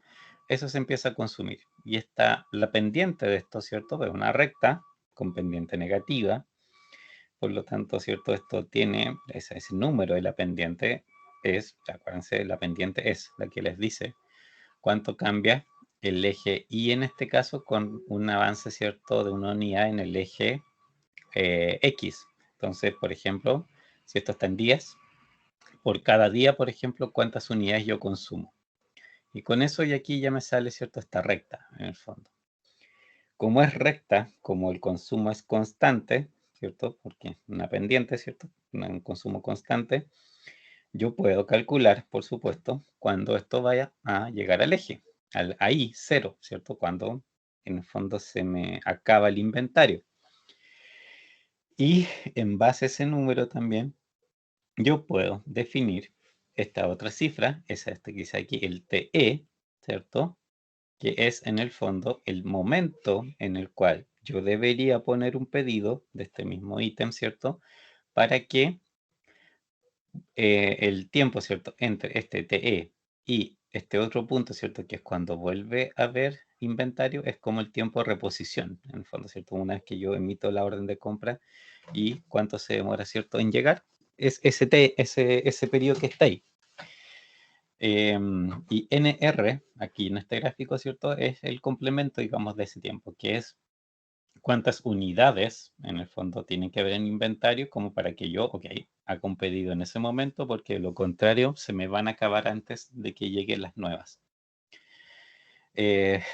eso se empieza a consumir. Y está la pendiente de esto, ¿cierto? Es una recta con pendiente negativa. Por lo tanto, ¿cierto? Esto tiene ese número de la pendiente acuérdense, la pendiente es la que les dice cuánto cambia el eje Y en este caso con un avance, ¿cierto? De una unidad en el eje X. Entonces, por ejemplo, si esto está en días, por cada día, por ejemplo, cuántas unidades yo consumo. Y con eso y aquí ya me sale, ¿cierto? Esta recta, en el fondo. Como es recta, como el consumo es constante, ¿cierto? Porque una pendiente, ¿cierto? Un consumo constante, yo puedo calcular, por supuesto, cuando esto vaya a llegar al eje, ahí, cero, ¿cierto? Cuando en el fondo se me acaba el inventario. Y en base a ese número también, yo puedo definir esta otra cifra, es este que dice aquí, el TE, ¿cierto? Que es en el fondo el momento en el cual yo debería poner un pedido de este mismo ítem, ¿cierto? Para que el tiempo, ¿cierto? Entre este TE y este otro punto, ¿cierto? Que es cuando vuelve a haber inventario, es como el tiempo de reposición, en el fondo, ¿cierto? Una vez que yo emito la orden de compra y cuánto se demora, ¿cierto? En llegar, es ese periodo que está ahí. Y NR, aquí en este gráfico, ¿cierto? Es el complemento, digamos, de ese tiempo, que es cuántas unidades en el fondo tienen que haber en inventario como para que yo, ok, haga un pedido en ese momento, porque de lo contrario se me van a acabar antes de que lleguen las nuevas.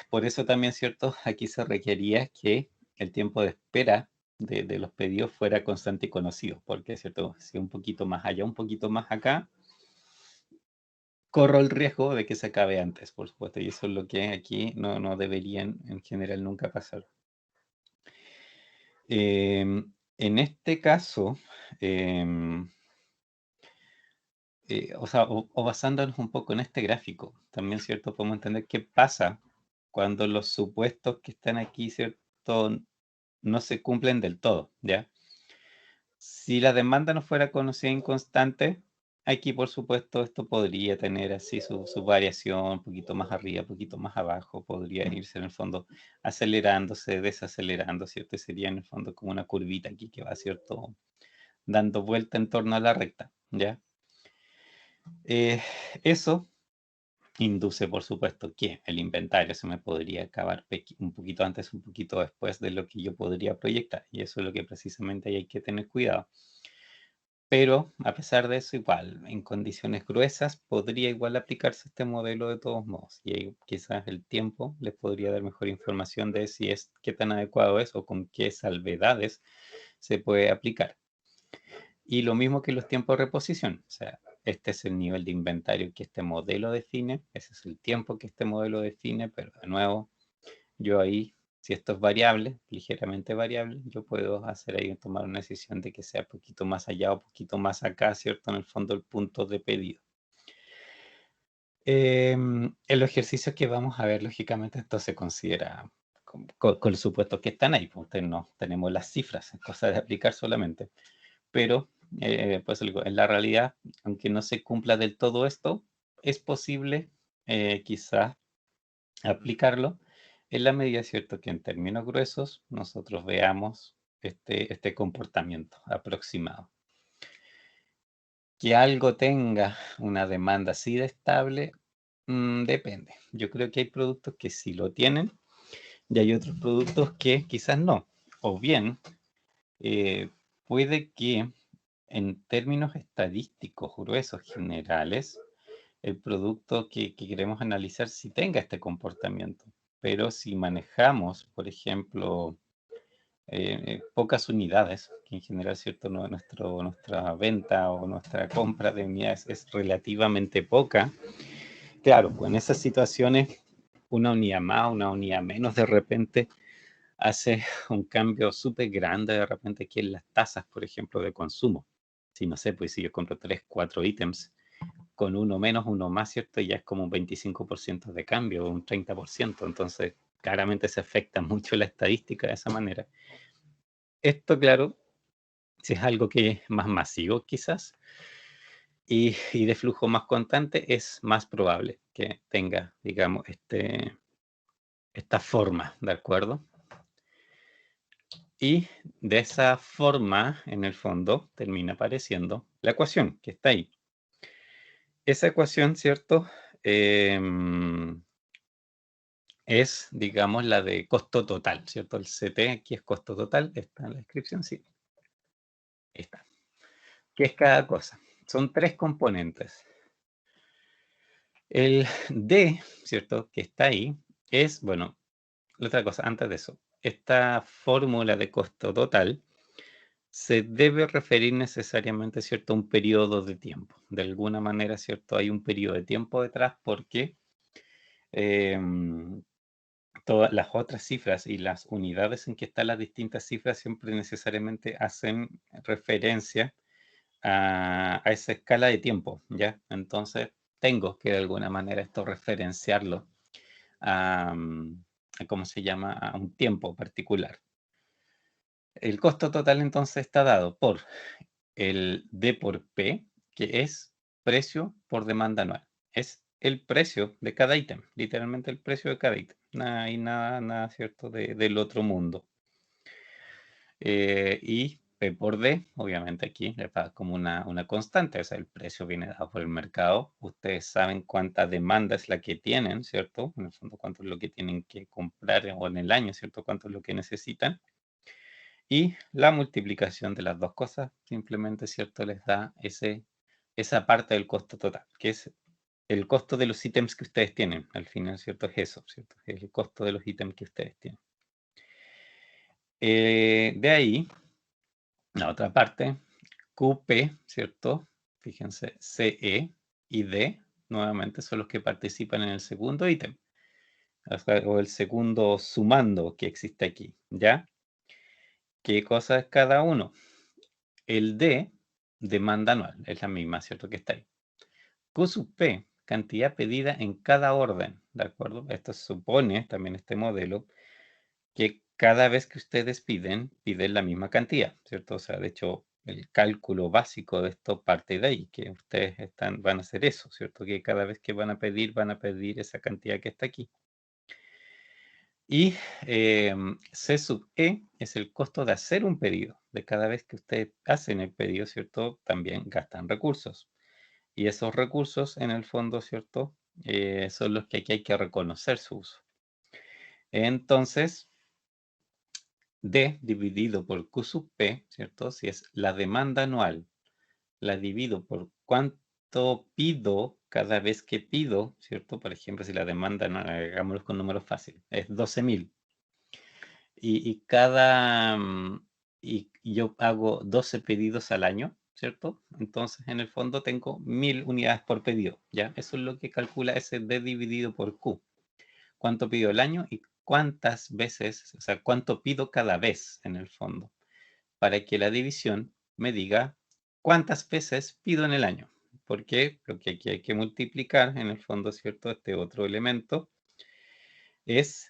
Por eso también, ¿cierto? Aquí se requería que el tiempo de espera de los pedidos fuera constante y conocido, porque, ¿cierto? Si un poquito más allá, un poquito más acá, corro el riesgo de que se acabe antes, por supuesto, y eso es lo que aquí no deberían en general nunca pasar. En este caso, o sea, o basándonos un poco en este gráfico, también, ¿cierto? Podemos entender qué pasa cuando los supuestos que están aquí, ¿cierto? No se cumplen del todo, ¿ya? Si la demanda no fuera conocida inconstante, aquí, por supuesto, esto podría tener así su variación, un poquito más arriba, un poquito más abajo, podría irse en el fondo acelerándose, desacelerando, ¿cierto? Y sería en el fondo como una curvita aquí que va, ¿cierto? Dando vuelta en torno a la recta, ¿ya? Eso induce, por supuesto, que el inventario se me podría acabar un poquito antes, un poquito después de lo que yo podría proyectar. Y eso es lo que precisamente hay que tener cuidado. Pero a pesar de eso, igual, en condiciones gruesas, podría igual aplicarse este modelo de todos modos. Y ahí quizás el tiempo les podría dar mejor información de si es qué tan adecuado es o con qué salvedades se puede aplicar. Y lo mismo que los tiempos de reposición. O sea, este es el nivel de inventario que este modelo define, ese es el tiempo que este modelo define, pero de nuevo, yo ahí, si esto es variable, ligeramente variable, yo puedo hacer ahí tomar una decisión de que sea un poquito más allá o un poquito más acá, ¿cierto? En el fondo, el punto de pedido. En los ejercicios que vamos a ver, lógicamente, esto se considera con los supuestos que están ahí. Pues ustedes no tenemos las cifras, es cosa de aplicar solamente. Pero, pues en la realidad, aunque no se cumpla del todo esto, es posible quizás aplicarlo en la medida, ¿cierto?, que en términos gruesos nosotros veamos este comportamiento aproximado. Que algo tenga una demanda así de estable, depende. Yo creo que hay productos que sí lo tienen y hay otros productos que quizás no. O bien, puede que en términos estadísticos gruesos generales, el producto que queremos analizar sí tenga este comportamiento. Pero si manejamos, por ejemplo, pocas unidades, que en general, ¿cierto? Nuestra venta o nuestra compra de unidades es relativamente poca, claro, pues en esas situaciones, una unidad más, una unidad menos, de repente hace un cambio súper grande de repente aquí en las tasas, por ejemplo, de consumo. Si no sé, pues si yo compro 3, 4 ítems, con uno menos, uno más, ¿cierto? Ya es como un 25% de cambio, un 30%. Entonces, claramente se afecta mucho la estadística de esa manera. Esto, claro, si es algo que es más masivo quizás y de flujo más constante, es más probable que tenga, digamos, esta forma, ¿de acuerdo? Y de esa forma, en el fondo, termina apareciendo la ecuación que está ahí. Esa ecuación, ¿cierto? Es, digamos, la de costo total, ¿cierto? El CT aquí es costo total, está en la descripción, sí. Ahí está. ¿Qué es cada cosa? Son 3 componentes. El D, ¿cierto? Que está ahí, es, bueno, la otra cosa, antes de eso, esta fórmula de costo total se debe referir necesariamente, ¿cierto?, a un periodo de tiempo. De alguna manera, ¿cierto?, hay un periodo de tiempo detrás porque todas las otras cifras y las unidades en que están las distintas cifras siempre necesariamente hacen referencia a esa escala de tiempo, ¿ya? Entonces, tengo que de alguna manera esto referenciarlo a, ¿cómo se llama?, a un tiempo particular. El costo total entonces está dado por el D por P, que es precio por demanda anual. Es el precio de cada ítem, literalmente el precio de cada ítem. Nada, y nada, ¿cierto?, del otro mundo. Y P por D, obviamente aquí le va como una constante, o sea, el precio viene dado por el mercado. Ustedes saben cuánta demanda es la que tienen, ¿cierto? En el fondo, cuánto es lo que tienen que comprar o en el año, ¿cierto? Cuánto es lo que necesitan. Y la multiplicación de las dos cosas simplemente, ¿cierto?, les da esa parte del costo total, que es el costo de los ítems que ustedes tienen. Al final, ¿cierto? Es eso, ¿cierto? Es el costo de los ítems que ustedes tienen. De ahí, la otra parte, QP, ¿cierto? Fíjense, CE y D, nuevamente, son los que participan en el segundo ítem, o el segundo sumando que existe aquí, ¿ya? ¿Qué cosa es cada uno? El D, demanda anual, es la misma, ¿cierto? Que está ahí. Q sub P, cantidad pedida en cada orden, ¿de acuerdo? Esto supone, también este modelo, que cada vez que ustedes piden la misma cantidad, ¿cierto? O sea, de hecho, el cálculo básico de esto parte de ahí, que ustedes van a hacer eso, ¿cierto? Que cada vez que van a pedir esa cantidad que está aquí. Y C sub E es el costo de hacer un pedido. De cada vez que ustedes hacen el pedido, ¿cierto? También gastan recursos. Y esos recursos, en el fondo, ¿cierto? Son los que aquí hay que reconocer su uso. Entonces, D dividido por Q sub P, ¿cierto? Si es la demanda anual, la divido por cuánto pido cada vez que pido, ¿cierto? Por ejemplo, si la demanda anual, hagámoslo con números fáciles, es 12.000. Y yo hago 12 pedidos al año, ¿cierto? Entonces, en el fondo tengo 1.000 unidades por pedido, ¿ya? Eso es lo que calcula ese D dividido por Q. ¿Cuánto pido al año y cuántas veces, o sea, cuánto pido cada vez, en el fondo? Para que la división me diga cuántas veces pido en el año. Porque lo que aquí hay que multiplicar, en el fondo, ¿cierto? Este otro elemento es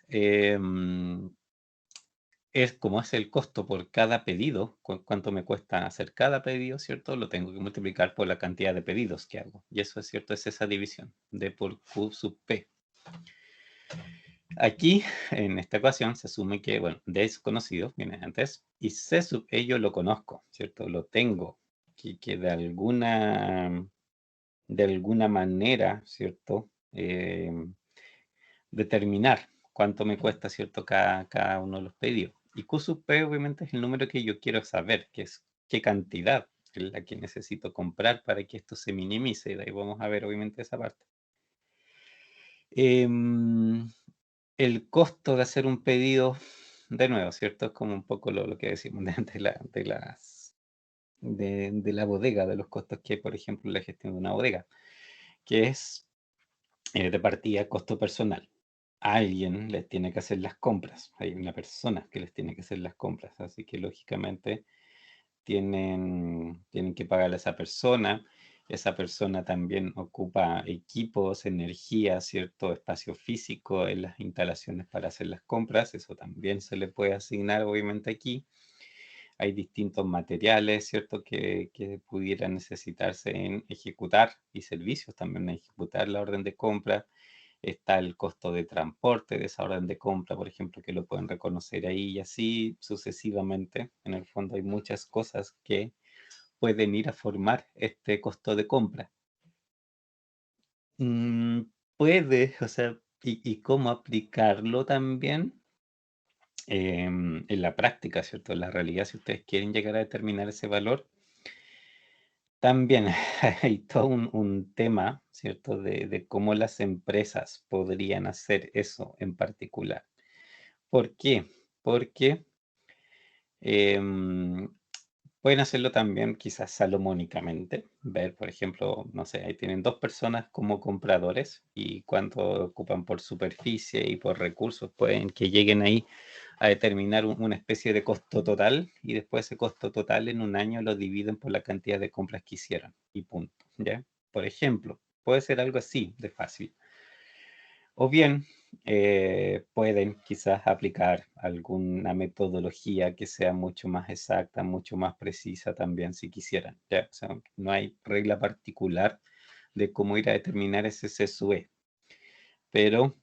como es el costo por cada pedido, cuánto me cuesta hacer cada pedido, ¿cierto? Lo tengo que multiplicar por la cantidad de pedidos que hago. Y eso es cierto, es esa división, D por Q sub P. Aquí, en esta ecuación, se asume que, bueno, D es conocido, viene antes, y C sub E yo lo conozco, ¿cierto? Lo tengo, que de alguna manera, ¿cierto? Determinar cuánto me cuesta, ¿cierto? Cada uno de los pedidos. Y Q sub P obviamente es el número que yo quiero saber, que es qué cantidad es la que necesito comprar para que esto se minimice. De ahí vamos a ver obviamente esa parte. Em, el costo de hacer un pedido, de nuevo, ¿cierto? Es como un poco lo que decimos de la bodega, de los costos que hay, por ejemplo, en la gestión de una bodega, que es de partida costo personal. Alguien les tiene que hacer las compras, hay una persona que les tiene que hacer las compras, así que lógicamente tienen que pagarle a esa persona también ocupa equipos, energía, cierto espacio físico en las instalaciones para hacer las compras, eso también se le puede asignar obviamente aquí. Hay distintos materiales, ¿cierto?, que pudieran necesitarse en ejecutar y servicios también en ejecutar la orden de compra. Está el costo de transporte de esa orden de compra, por ejemplo, que lo pueden reconocer ahí y así sucesivamente. En el fondo hay muchas cosas que pueden ir a formar este costo de compra. Mm, puede, o sea, y cómo aplicarlo también en la práctica, ¿cierto? En la realidad, si ustedes quieren llegar a determinar ese valor, también hay todo un tema, ¿cierto? De cómo las empresas podrían hacer eso en particular. ¿Por qué? Porque em, pueden hacerlo también quizás salomónicamente, ver, por ejemplo, no sé, ahí tienen dos personas como compradores y cuánto ocupan por superficie y por recursos, pueden que lleguen ahí a determinar una especie de costo total y después ese costo total en un año lo dividen por la cantidad de compras que hicieron y punto, ¿ya? Por ejemplo, puede ser algo así de fácil. O bien pueden quizás aplicar alguna metodología que sea mucho más exacta, mucho más precisa también si quisieran, ¿ya? O sea, no hay regla particular de cómo ir a determinar ese CSUE, pero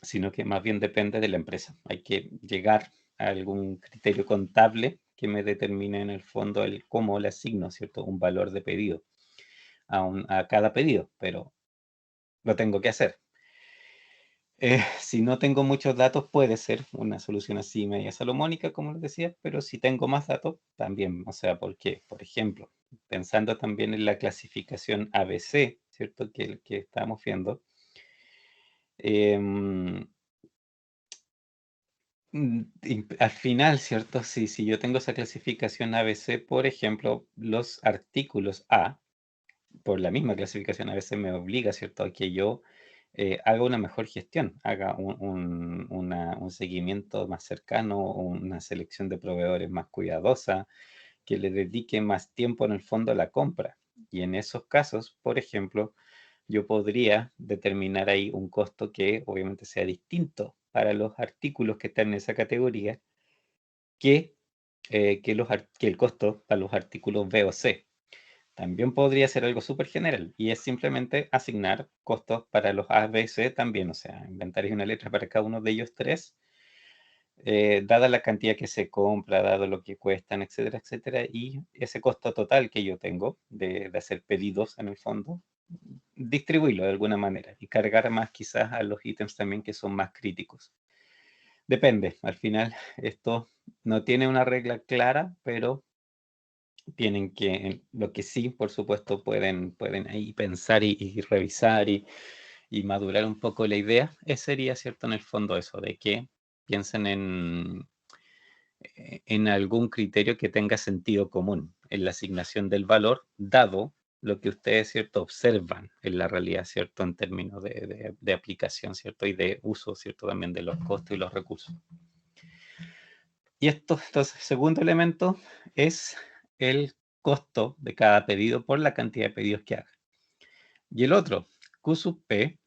sino que más bien depende de la empresa. Hay que llegar a algún criterio contable que me determine en el fondo el cómo le asigno, ¿cierto? Un valor de pedido a cada pedido, pero lo tengo que hacer. Si no tengo muchos datos, puede ser una solución así media salomónica, como les decía, pero si tengo más datos, también. O sea, ¿por qué? Por ejemplo, pensando también en la clasificación ABC, ¿cierto? Que estamos viendo. em, Al final, ¿cierto? Si yo tengo esa clasificación ABC, por ejemplo, los artículos A, por la misma clasificación ABC me obliga, ¿cierto?, a que yo haga una mejor gestión, haga un seguimiento más cercano, una selección de proveedores más cuidadosa, que le dedique más tiempo en el fondo a la compra. Y en esos casos, por ejemplo, yo podría determinar ahí un costo que obviamente sea distinto para los artículos que están en esa categoría que, que el costo para los artículos B o C. También podría ser algo súper general y es simplemente asignar costos para los A, B, C también, o sea, inventar una letra para cada uno de ellos tres, dada la cantidad que se compra, dado lo que cuestan, etcétera, etcétera, y ese costo total que yo tengo de hacer pedidos en el fondo, distribuirlo de alguna manera y cargar más quizás a los ítems también que son más críticos. Depende, al final esto no tiene una regla clara, pero tienen que, lo que sí, por supuesto, pueden ahí pensar y revisar y madurar un poco la idea, sería, ¿cierto?, en el fondo eso, de que piensen en algún criterio que tenga sentido común en la asignación del valor, dado lo que ustedes, ¿cierto?, observan en la realidad, ¿cierto?, en términos de aplicación, ¿cierto?, y de uso, ¿cierto?, también de los costos y los recursos. Y esto, entonces, segundo elemento es el costo de cada pedido por la cantidad de pedidos que haga. Y el otro, Q sub P,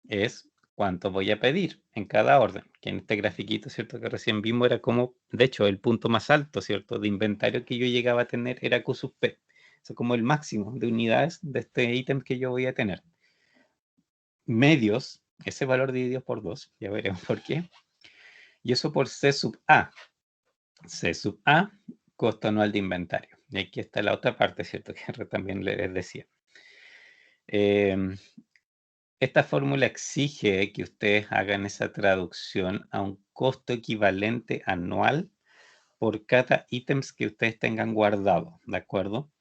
es cuánto voy a pedir en cada orden, que en este grafiquito, ¿cierto?, que recién vimos era como, de hecho, el punto más alto, ¿cierto?, de inventario que yo llegaba a tener era Q sub P. Eso es como el máximo de unidades de este ítem que yo voy a tener. Medios, ese valor dividido por 2, ya veremos por qué. Y eso por C sub A. C sub A, costo anual de inventario. Y aquí está la otra parte, ¿cierto?, que también les decía. Esta fórmula exige que ustedes hagan esa traducción a un costo equivalente anual por cada ítems que ustedes tengan guardado, ¿de acuerdo?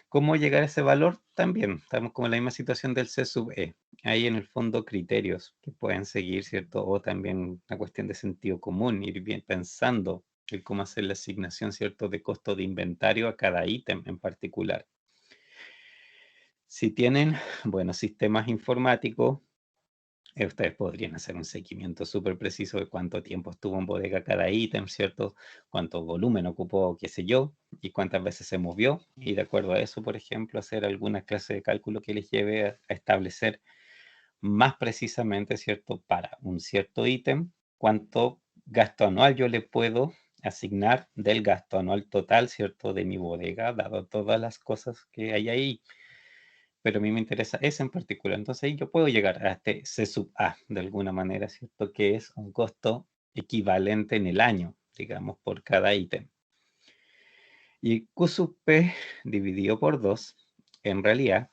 ¿Cómo llegar a ese valor? También estamos como en la misma situación del C sub E. Hay en el fondo criterios que pueden seguir, ¿cierto? O también una cuestión de sentido común, ir bien pensando el cómo hacer la asignación, ¿cierto? De costo de inventario a cada ítem en particular. Si tienen, bueno, sistemas informáticos, ustedes podrían hacer un seguimiento súper preciso de cuánto tiempo estuvo en bodega cada ítem, ¿cierto? Cuánto volumen ocupó, qué sé yo, y cuántas veces se movió. Y de acuerdo a eso, por ejemplo, hacer alguna clase de cálculo que les lleve a establecer más precisamente, ¿cierto? Para un cierto ítem, cuánto gasto anual yo le puedo asignar del gasto anual total, ¿cierto? De mi bodega, dado todas las cosas que hay ahí, pero a mí me interesa ese en particular. Entonces ahí yo puedo llegar a este C sub A de alguna manera, ¿cierto? Que es un costo equivalente en el año, digamos, por cada ítem. Y Q sub P dividido por 2, en realidad,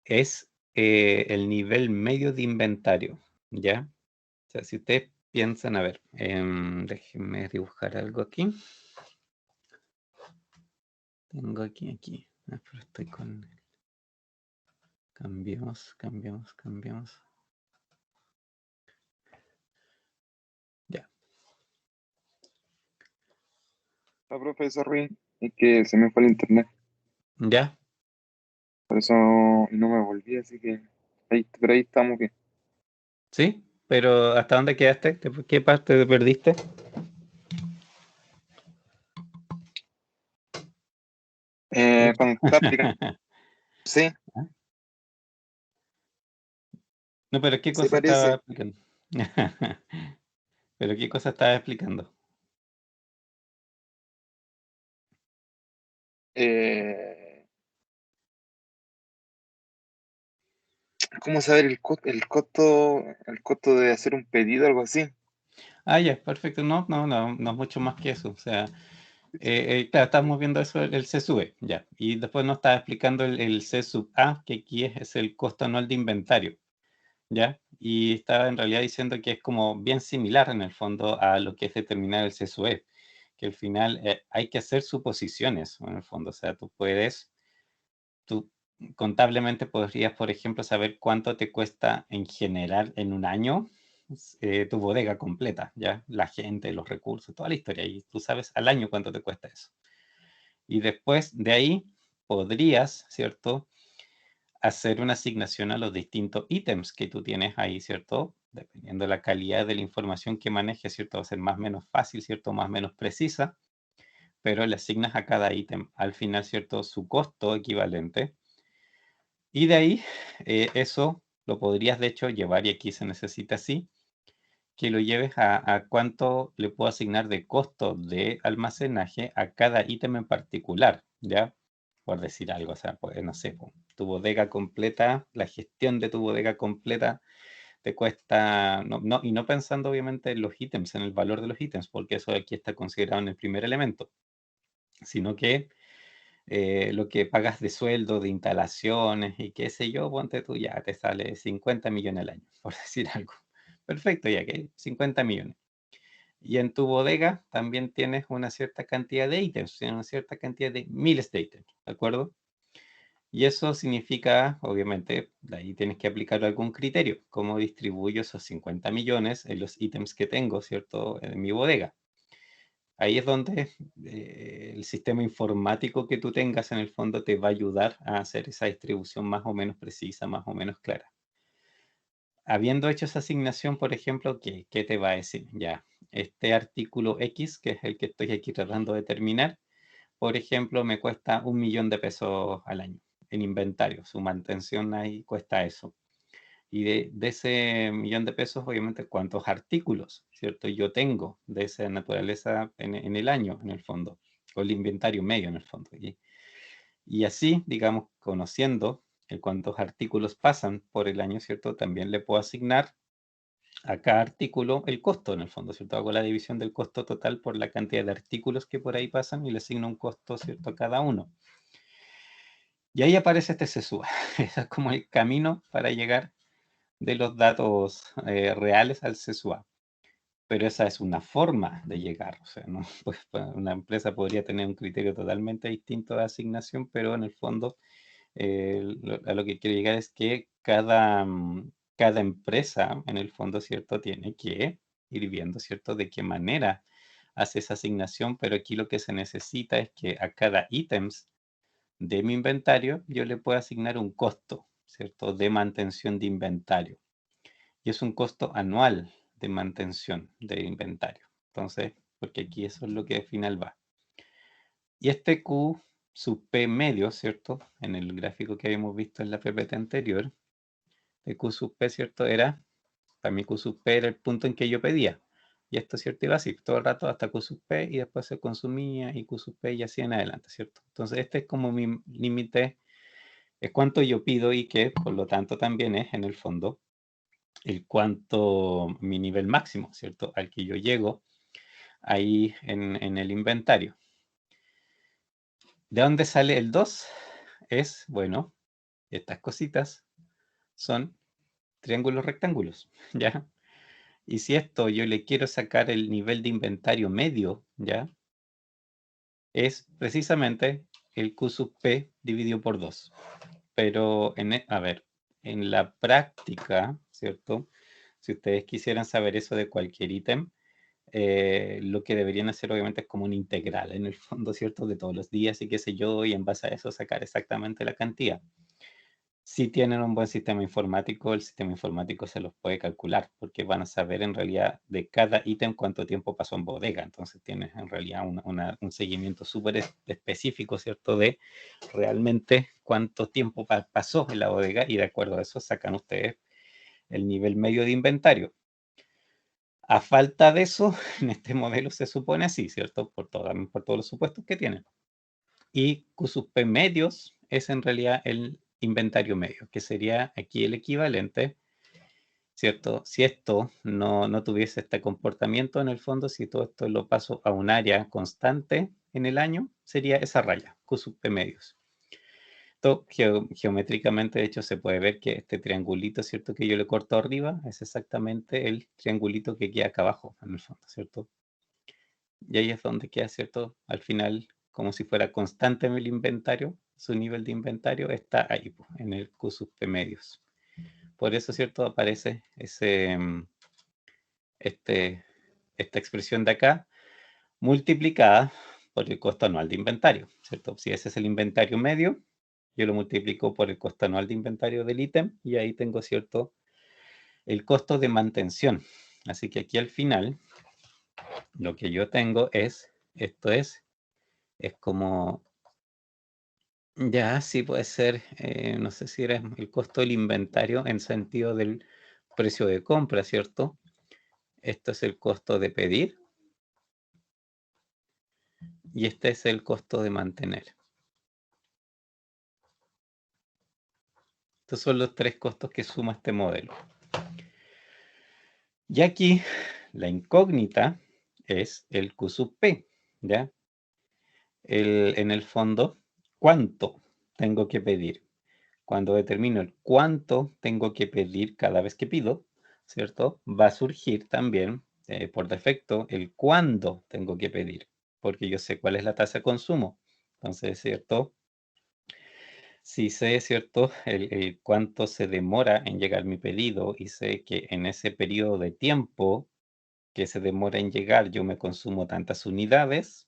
es el nivel medio de inventario, ¿ya? O sea, si ustedes piensan, a ver, déjenme dibujar algo aquí. Tengo aquí. Pero estoy con... Cambiamos. Ya. La profe, sorry, es que se me fue el internet. ¿Ya? Por eso no me volví, así que pero ahí estamos bien. ¿Sí? Pero ¿hasta dónde quedaste? ¿Qué parte te perdiste? Cuando está aplicando, sí, No, pero ¿qué se cosa estaba parece. explicando? ¿Pero qué cosa estaba explicando? Eh, ¿Cómo saber el costo de hacer un pedido, algo así? Ah, ya, perfecto. No es mucho más que eso. O sea, claro, estamos viendo eso, el C sub E, ya. Y después nos estaba explicando el C sub A, que aquí es el costo anual de inventario, ¿ya? Y estaba en realidad diciendo que es como bien similar en el fondo a lo que es determinar el C sub E, que al final hay que hacer suposiciones en el fondo. O sea, tú contablemente podrías, por ejemplo, saber cuánto te cuesta en general en un año tu bodega completa, ¿ya? La gente, los recursos, toda la historia. Y tú sabes al año cuánto te cuesta eso. Y después de ahí podrías, ¿cierto? Hacer una asignación a los distintos ítems que tú tienes ahí, ¿cierto? Dependiendo de la calidad de la información que manejes, ¿cierto? Va a ser más o menos fácil, ¿cierto? Más o menos precisa, pero le asignas a cada ítem al final, ¿cierto? Su costo equivalente. Y de ahí, eso lo podrías de hecho llevar, y aquí se necesita así, que lo lleves a cuánto le puedo asignar de costo de almacenaje a cada ítem en particular, ¿ya? Por decir algo, o sea, pues, no sé, tu bodega completa, la gestión de tu bodega completa te cuesta, y no pensando obviamente en los ítems, en el valor de los ítems, porque eso aquí está considerado en el primer elemento, sino que lo que pagas de sueldo, de instalaciones y qué sé yo, ponte tú, ya te sale 50 millones al año, por decir algo. Perfecto, ya que 50 millones. Y en tu bodega también tienes una cierta cantidad de ítems, tienes una cierta cantidad de miles de ítems, ¿de acuerdo? Y eso significa, obviamente, de ahí tienes que aplicar algún criterio, cómo distribuyo esos 50 millones en los ítems que tengo, ¿cierto? En mi bodega. Ahí es donde el sistema informático que tú tengas en el fondo te va a ayudar a hacer esa distribución más o menos precisa, más o menos clara. Habiendo hecho esa asignación, por ejemplo, ¿qué te va a decir? Ya, este artículo X, que es el que estoy aquí tratando de terminar, por ejemplo, me cuesta 1 millón de pesos al año en inventario. Su mantención ahí cuesta eso. Y de ese 1 millón de pesos, obviamente, ¿cuántos artículos, cierto? Yo tengo de esa naturaleza en el año, en el fondo, o el inventario medio, en el fondo. Y así, digamos, conociendo cuántos artículos pasan por el año, ¿cierto? También le puedo asignar a cada artículo el costo, en el fondo, ¿cierto? Hago la división del costo total por la cantidad de artículos que por ahí pasan y le asigno un costo, ¿cierto? A cada uno. Y ahí aparece este SESUA. Ese es como el camino para llegar de los datos reales al SESUA. pero esa es una forma de llegar, o sea, no, pues, una empresa podría tener un criterio totalmente distinto de asignación, pero en el fondo, a lo que quiero llegar es que cada empresa, en el fondo, ¿cierto?, tiene que ir viendo, ¿cierto?, de qué manera hace esa asignación, pero aquí lo que se necesita es que a cada ítems de mi inventario yo le pueda asignar un costo, ¿cierto?, de mantención de inventario. Y es un costo anual de mantención de inventario. Entonces, porque aquí eso es lo que al final va. Y este Q sub P medio, ¿cierto? En el gráfico que habíamos visto en la PPT anterior, el Q sub P, ¿cierto? Para mí Q sub P era el punto en que yo pedía. Y esto, ¿cierto? Iba así todo el rato hasta Q sub P y después se consumía y Q sub P y así en adelante, ¿cierto? Entonces este es como mi límite, es cuánto yo pido y que por lo tanto también es en el fondo mi nivel máximo, ¿cierto? Al que yo llego ahí en el inventario. ¿De dónde sale el 2? Bueno, estas cositas son triángulos rectángulos, ¿ya? Y si esto yo le quiero sacar el nivel de inventario medio, ¿ya? Es precisamente el Q sub P dividido por 2. Pero, a ver, en la práctica, ¿cierto? Si ustedes quisieran saber eso de cualquier ítem, lo que deberían hacer obviamente es como una integral en el fondo, ¿cierto? De todos los días y qué sé yo, y en base a eso sacar exactamente la cantidad. Si tienen un buen sistema informático, el sistema informático se los puede calcular, porque van a saber en realidad de cada ítem cuánto tiempo pasó en bodega. Entonces tienes en realidad un seguimiento súper específico, ¿cierto? De realmente cuánto tiempo pasó en la bodega y de acuerdo a eso sacan ustedes el nivel medio de inventario. A falta de eso, en este modelo se supone así, ¿cierto? Por todos los supuestos que tienen. Y Q sub P medios es en realidad el inventario medio, que sería aquí el equivalente, ¿cierto? Si esto no tuviese este comportamiento en el fondo, si todo esto lo paso a un área constante en el año, sería esa raya, Q sub P medios. Esto geométricamente, de hecho, se puede ver que este triangulito, ¿cierto? Que yo le corto arriba, es exactamente el triangulito que queda acá abajo, en el fondo, ¿cierto? Y ahí es donde queda, ¿cierto? Al final, como si fuera constante en el inventario, su nivel de inventario está ahí, pues, en el Q sub P medios. Por eso, ¿cierto? Aparece esta expresión de acá multiplicada por el costo anual de inventario, ¿cierto? Si ese es el inventario medio, yo lo multiplico por el costo anual de inventario del ítem y ahí tengo, ¿cierto? El costo de mantención. Así que aquí al final, lo que yo tengo esto es como, ya, sí puede ser, no sé si era el costo del inventario en sentido del precio de compra, ¿cierto? Esto es el costo de pedir y este es el costo de mantener. Estos son los tres costos que suma este modelo. Y aquí la incógnita es el Q sub P, ¿ya? En el fondo, ¿cuánto tengo que pedir? Cuando determino el cuánto tengo que pedir cada vez que pido, ¿cierto? Va a surgir también por defecto el cuándo tengo que pedir, porque yo sé cuál es la tasa de consumo. Entonces, ¿cierto? Si sé, ¿cierto? El cuánto se demora en llegar mi pedido y sé que en ese periodo de tiempo que se demora en llegar yo me consumo tantas unidades,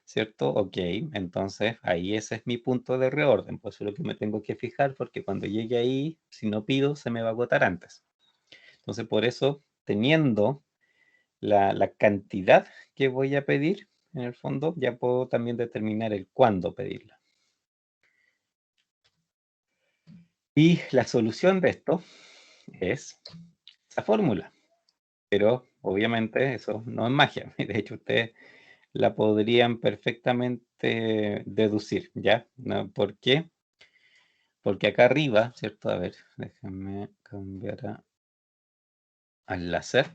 ¿cierto? Ok, entonces ahí ese es mi punto de reorden, pues eso es lo que me tengo que fijar porque cuando llegue ahí, si no pido, se me va a agotar antes. Entonces por eso, teniendo la cantidad que voy a pedir, en el fondo, ya puedo también determinar el cuándo pedirla. Y la solución de esto es esa fórmula, pero obviamente eso no es magia. De hecho, ustedes la podrían perfectamente deducir, ¿ya? ¿No? ¿Por qué? Porque acá arriba, ¿cierto? A ver, déjenme cambiar al láser.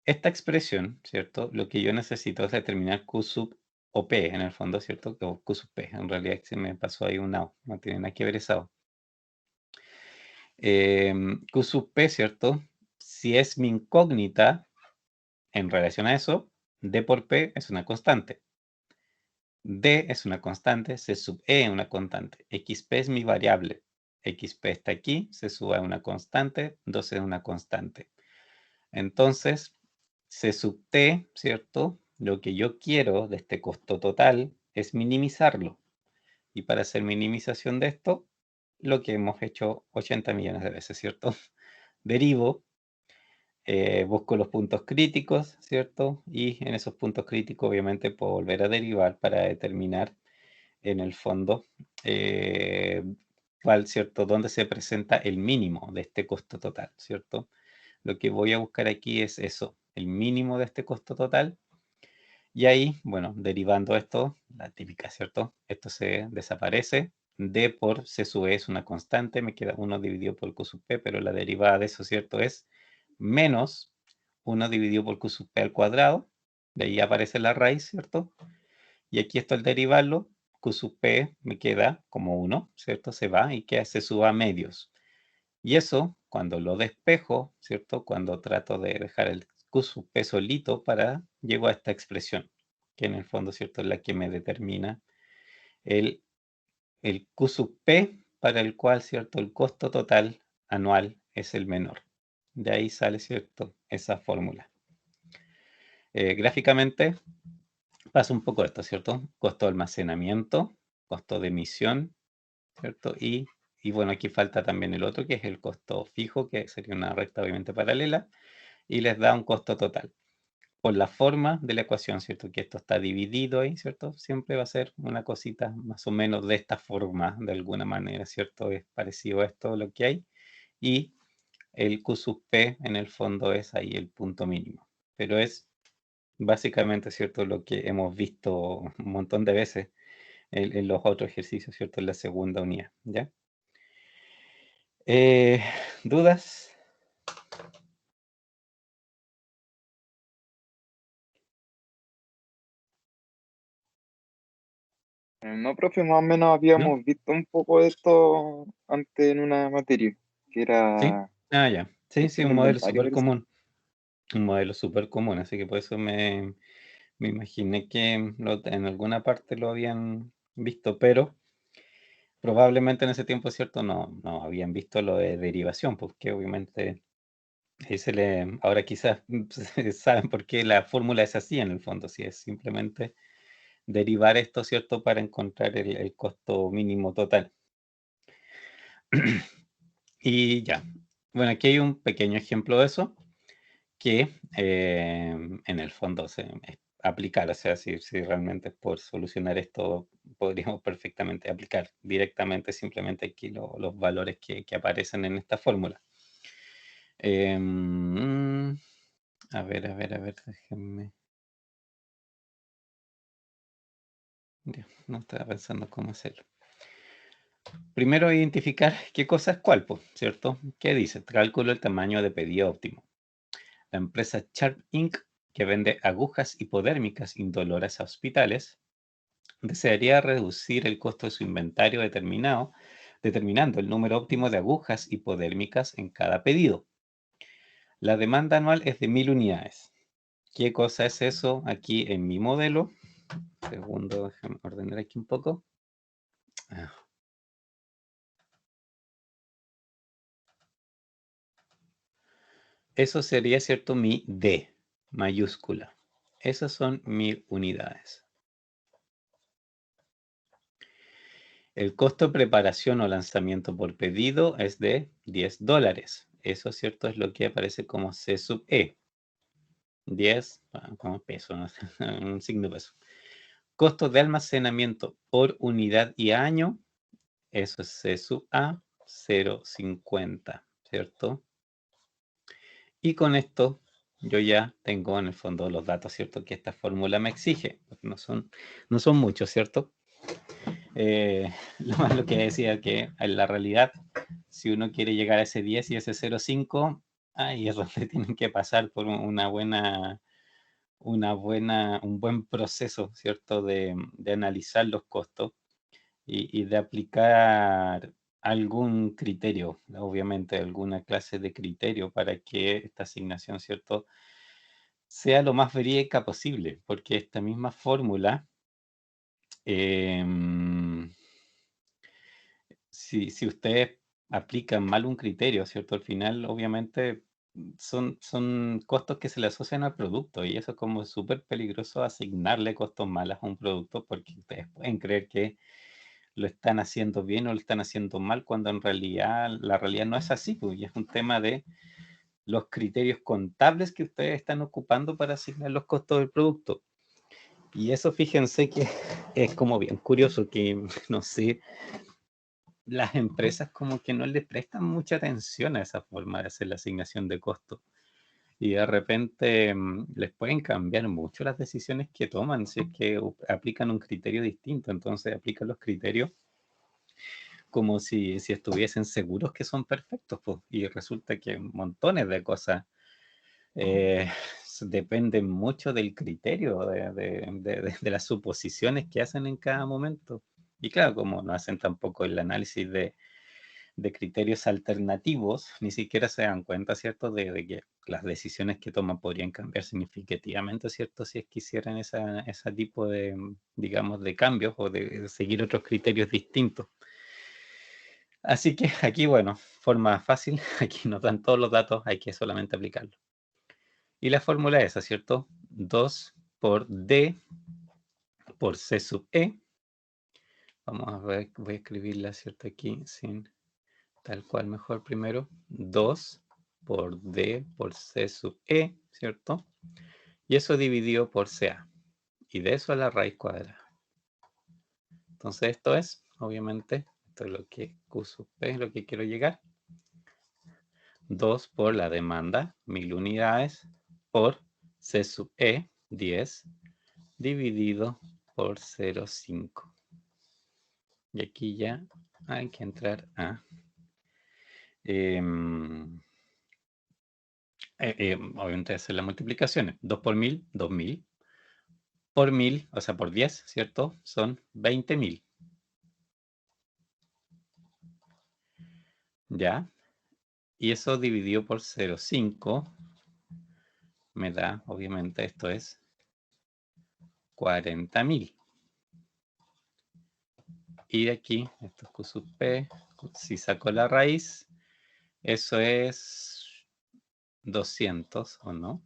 Esta expresión, ¿cierto? Lo que yo necesito es determinar Q sub o P, en el fondo, ¿cierto? O Q sub P. En realidad se me pasó ahí una O, no tiene nada que ver esa O. Q sub P, ¿cierto? Si es mi incógnita, en relación a eso, D por P es una constante. D es una constante, C sub E es una constante. XP es mi variable. XP está aquí, C sub A es una constante, 12 es una constante. Entonces, C sub T, ¿cierto? Lo que yo quiero de este costo total es minimizarlo. Y para hacer minimización de esto, lo que hemos hecho 80 millones de veces, ¿cierto? Derivo, busco los puntos críticos, ¿cierto? Y en esos puntos críticos obviamente puedo volver a derivar para determinar en el fondo cuál, ¿cierto? Dónde se presenta el mínimo de este costo total, ¿cierto? Lo que voy a buscar aquí es eso, el mínimo de este costo total. Y ahí, bueno, derivando esto, la típica, ¿cierto? Esto se desaparece. D por C sub E es una constante, me queda 1 dividido por Q sub P, pero la derivada de eso, ¿cierto? Es menos 1 dividido por Q sub P al cuadrado. De ahí aparece la raíz, ¿cierto? Y aquí esto al derivarlo, Q sub P me queda como 1, ¿cierto? Se va y queda C sub A medios. Y eso, cuando lo despejo, ¿cierto? Cuando trato de dejar el Q sub P solito llego a esta expresión, que en el fondo, ¿cierto? Es la que me determina el, el Q sub P para el cual, ¿cierto? El costo total anual es el menor. De ahí sale, ¿cierto? Esa fórmula. Gráficamente pasa un poco esto, ¿cierto? Costo de almacenamiento, costo de emisión, ¿cierto? Y bueno, aquí falta también el otro, que es el costo fijo, que sería una recta obviamente paralela, y les da un costo total. Por la forma de la ecuación, ¿cierto? Que esto está dividido ahí, ¿cierto? Siempre va a ser una cosita más o menos de esta forma, de alguna manera, ¿cierto? Es parecido a esto lo que hay. Y el Q sub P en el fondo es ahí el punto mínimo. Pero es básicamente, ¿cierto? Lo que hemos visto un montón de veces en los otros ejercicios, ¿cierto? En la segunda unidad, ¿ya? ¿Dudas? No, profe, más o menos ¿No? habíamos visto un poco de esto antes en una materia, que ¿Sí? era Ah, ya. Sí, sí, gestión de un modelo inventario, súper parece. común. Un modelo súper común, así que por eso me imaginé que en alguna parte lo habían visto, pero probablemente en ese tiempo, ¿cierto? No habían visto lo de derivación, porque obviamente ahí ahora quizás saben por qué la fórmula es así en el fondo, si es simplemente derivar esto, ¿cierto? Para encontrar el costo mínimo total. Y ya. Bueno, aquí hay un pequeño ejemplo de eso que en el fondo es aplicar, o sea, si realmente por solucionar esto podríamos perfectamente aplicar directamente simplemente aquí los valores que aparecen en esta fórmula. A ver, déjenme. Ya, no estaba pensando cómo hacerlo. Primero identificar qué cosa es cuál, pues, ¿cierto? ¿Qué dice? Cálculo el tamaño de pedido óptimo. La empresa Sharp Inc., que vende agujas hipodérmicas indoloras a hospitales, desearía reducir el costo de su inventario determinando el número óptimo de agujas hipodérmicas en cada pedido. La demanda anual es de 1000 unidades. ¿Qué cosa es eso aquí en mi modelo? Segundo, déjame ordenar aquí un poco. Eso sería, ¿cierto? Mi D mayúscula. Esas son 1000 unidades. El costo de preparación o lanzamiento por pedido es de $10. Eso, ¿cierto? Es lo que aparece como C sub E. 10 como peso, ¿no? Un signo de peso. Costo de almacenamiento por unidad y año, eso es C sub A, 0,50, ¿cierto? Y con esto yo ya tengo en el fondo los datos, ¿cierto? Que esta fórmula me exige. No son muchos, ¿cierto? Lo más lo que decía que en la realidad, si uno quiere llegar a ese 10 y ese 0,5, ahí es donde tienen que pasar por un buen proceso, ¿cierto? De analizar los costos y de aplicar algún criterio, obviamente alguna clase de criterio para que esta asignación, ¿cierto? sea lo más verídica posible, porque esta misma fórmula, si ustedes aplican mal un criterio, ¿cierto? Al final, obviamente, son costos que se le asocian al producto y eso es como súper peligroso asignarle costos malos a un producto porque ustedes pueden creer que lo están haciendo bien o lo están haciendo mal cuando en realidad la realidad no es así, pues, y es un tema de los criterios contables que ustedes están ocupando para asignar los costos del producto. Y eso fíjense que es como bien curioso que, no sé, las empresas como que no le prestan mucha atención a esa forma de hacer la asignación de costos. Y de repente les pueden cambiar mucho las decisiones que toman si es que aplican un criterio distinto. Entonces aplican los criterios como si estuviesen seguros que son perfectos, pues, y resulta que montones de cosas dependen mucho del criterio, de las suposiciones que hacen en cada momento. Y claro, como no hacen tampoco el análisis de criterios alternativos, ni siquiera se dan cuenta, ¿cierto?, de que las decisiones que toman podrían cambiar significativamente, ¿cierto?, si es que hicieran ese tipo de, digamos, de cambios o de seguir otros criterios distintos. Así que aquí, bueno, forma fácil, aquí nos dan todos los datos, hay que solamente aplicarlo. Y la fórmula es esa, ¿cierto? 2 por D por C sub E. Vamos a ver, voy a escribirla, ¿cierto? Aquí, sin tal cual, mejor primero. 2 por D por C sub E, ¿cierto? Y eso dividido por CA. Y de eso a la raíz cuadrada. Entonces esto es, obviamente, esto es lo que Q sub P es lo que quiero llegar. 2 por la demanda, 1000 unidades, por C sub E, 10, dividido por 0,5. Y aquí ya hay que entrar a obviamente hacer las multiplicaciones. 2 por 1000, 2000. Por 1000, o sea, por 10, ¿cierto? Son 20.000. ¿Ya? Y eso dividido por 0,5 me da, obviamente, esto es 40.000. Y de aquí, esto es Q sub P, si saco la raíz, eso es 200, ¿o no?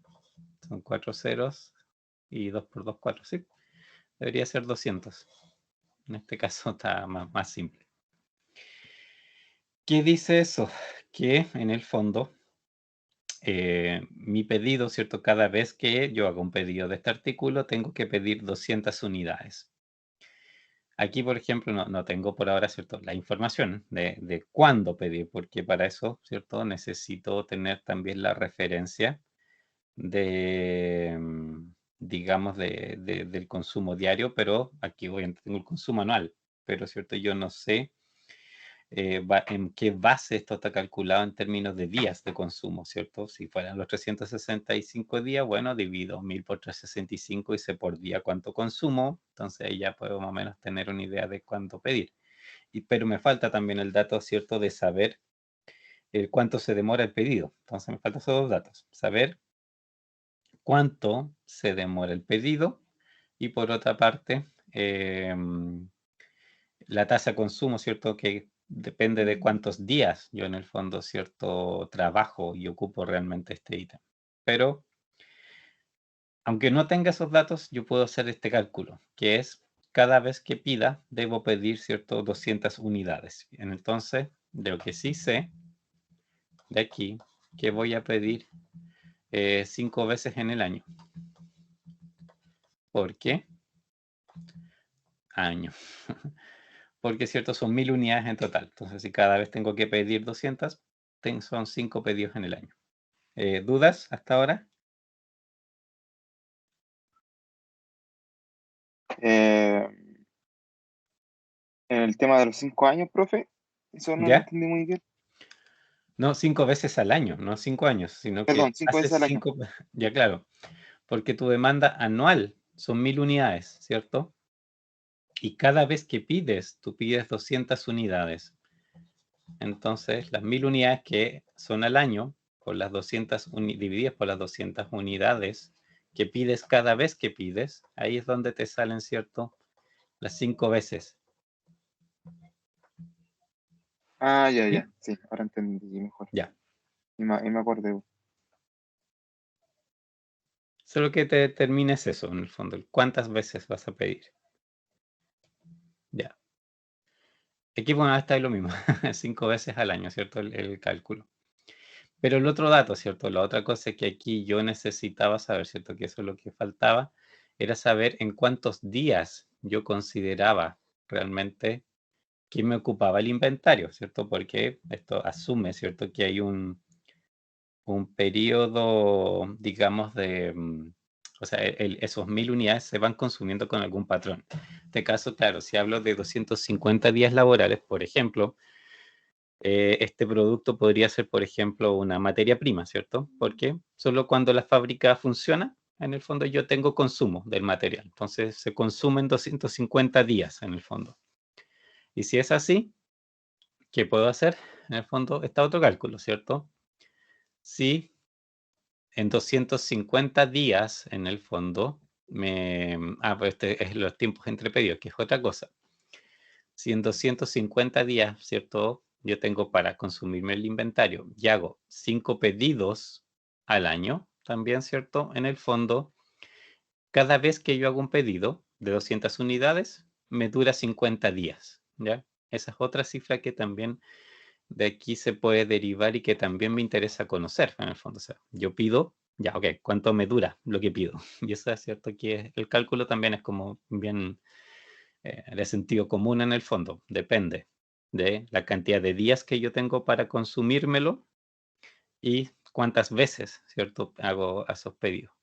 Son 4 ceros y 2 por 2, 4, ¿sí? Debería ser 200. En este caso está más simple. ¿Qué dice eso? Que en el fondo mi pedido, ¿cierto? Cada vez que yo hago un pedido de este artículo, tengo que pedir 200 unidades. Aquí, por ejemplo, no tengo por ahora, ¿cierto?, la información de cuándo pedir, porque para eso, ¿cierto?, necesito tener también la referencia de, digamos, del consumo diario, pero aquí obviamente tengo el consumo anual, pero, ¿cierto?, yo no sé en qué base esto está calculado en términos de días de consumo, ¿cierto? Si fueran los 365 días, bueno, divido 1000 por 365 y sé por día cuánto consumo, entonces ahí ya puedo más o menos tener una idea de cuánto pedir. Pero me falta también el dato, ¿cierto?, de saber cuánto se demora el pedido. Entonces me faltan esos dos datos, saber cuánto se demora el pedido y por otra parte, la tasa de consumo, ¿cierto? Que depende de cuántos días yo en el fondo, ¿cierto?, trabajo y ocupo realmente este ítem. Pero, aunque no tenga esos datos, yo puedo hacer este cálculo, que es cada vez que pida, debo pedir, ¿cierto?, 200 unidades. Entonces, de lo que sí sé, de aquí, que voy a pedir 5 veces en el año. ¿Por qué? Año. Porque, ¿cierto?, son 1000 unidades en total. Entonces, si cada vez tengo que pedir 200, son 5 pedidos en el año. ¿Dudas hasta ahora? En el tema de los 5 años, profe, eso no lo ¿Ya? entendí muy bien. No 5 veces al año, no 5 años, sino que Perdón, 5 veces haces al año. 5, ya claro, porque tu demanda anual son 1000 unidades, ¿cierto? Y cada vez que pides, tú pides 200 unidades. Entonces, las 1000 unidades que son al año, por las 200 divididas por las 200 unidades que pides cada vez que pides, ahí es donde te salen, ¿cierto? Las 5 veces. Ah, ya, ¿Sí? ya. Sí, ahora entendí mejor. Ya. Y me acordé. Solo que te determines eso, en el fondo, cuántas veces vas a pedir. Ya. Aquí, bueno, está ahí lo mismo, 5 veces al año, ¿cierto? El cálculo. Pero el otro dato, ¿cierto? La otra cosa que aquí yo necesitaba saber, ¿cierto? Que eso es lo que faltaba, era saber en cuántos días yo consideraba realmente que me ocupaba el inventario, ¿cierto? Porque esto asume, ¿cierto? Que hay un periodo, digamos, o sea, esos 1000 unidades se van consumiendo con algún patrón. En este caso, claro, si hablo de 250 días laborales, por ejemplo, este producto podría ser, por ejemplo, una materia prima, ¿cierto? Porque solo cuando la fábrica funciona, en el fondo yo tengo consumo del material. Entonces se consumen 250 días en el fondo. Y si es así, ¿qué puedo hacer? En el fondo está otro cálculo, ¿cierto? Si en 250 días, en el fondo, pues este es los tiempos entre pedidos, que es otra cosa. Si en 250 días, ¿cierto? Yo tengo para consumirme el inventario y hago 5 pedidos al año, también, ¿cierto? En el fondo, cada vez que yo hago un pedido de 200 unidades, me dura 50 días, ¿ya? Esa es otra cifra que también de aquí se puede derivar y que también me interesa conocer, en el fondo. O sea, yo pido, ya, ok, ¿cuánto me dura lo que pido? Y eso es cierto que el cálculo también es como bien de sentido común en el fondo. Depende de la cantidad de días que yo tengo para consumírmelo y cuántas veces, ¿cierto?, hago esos pedidos.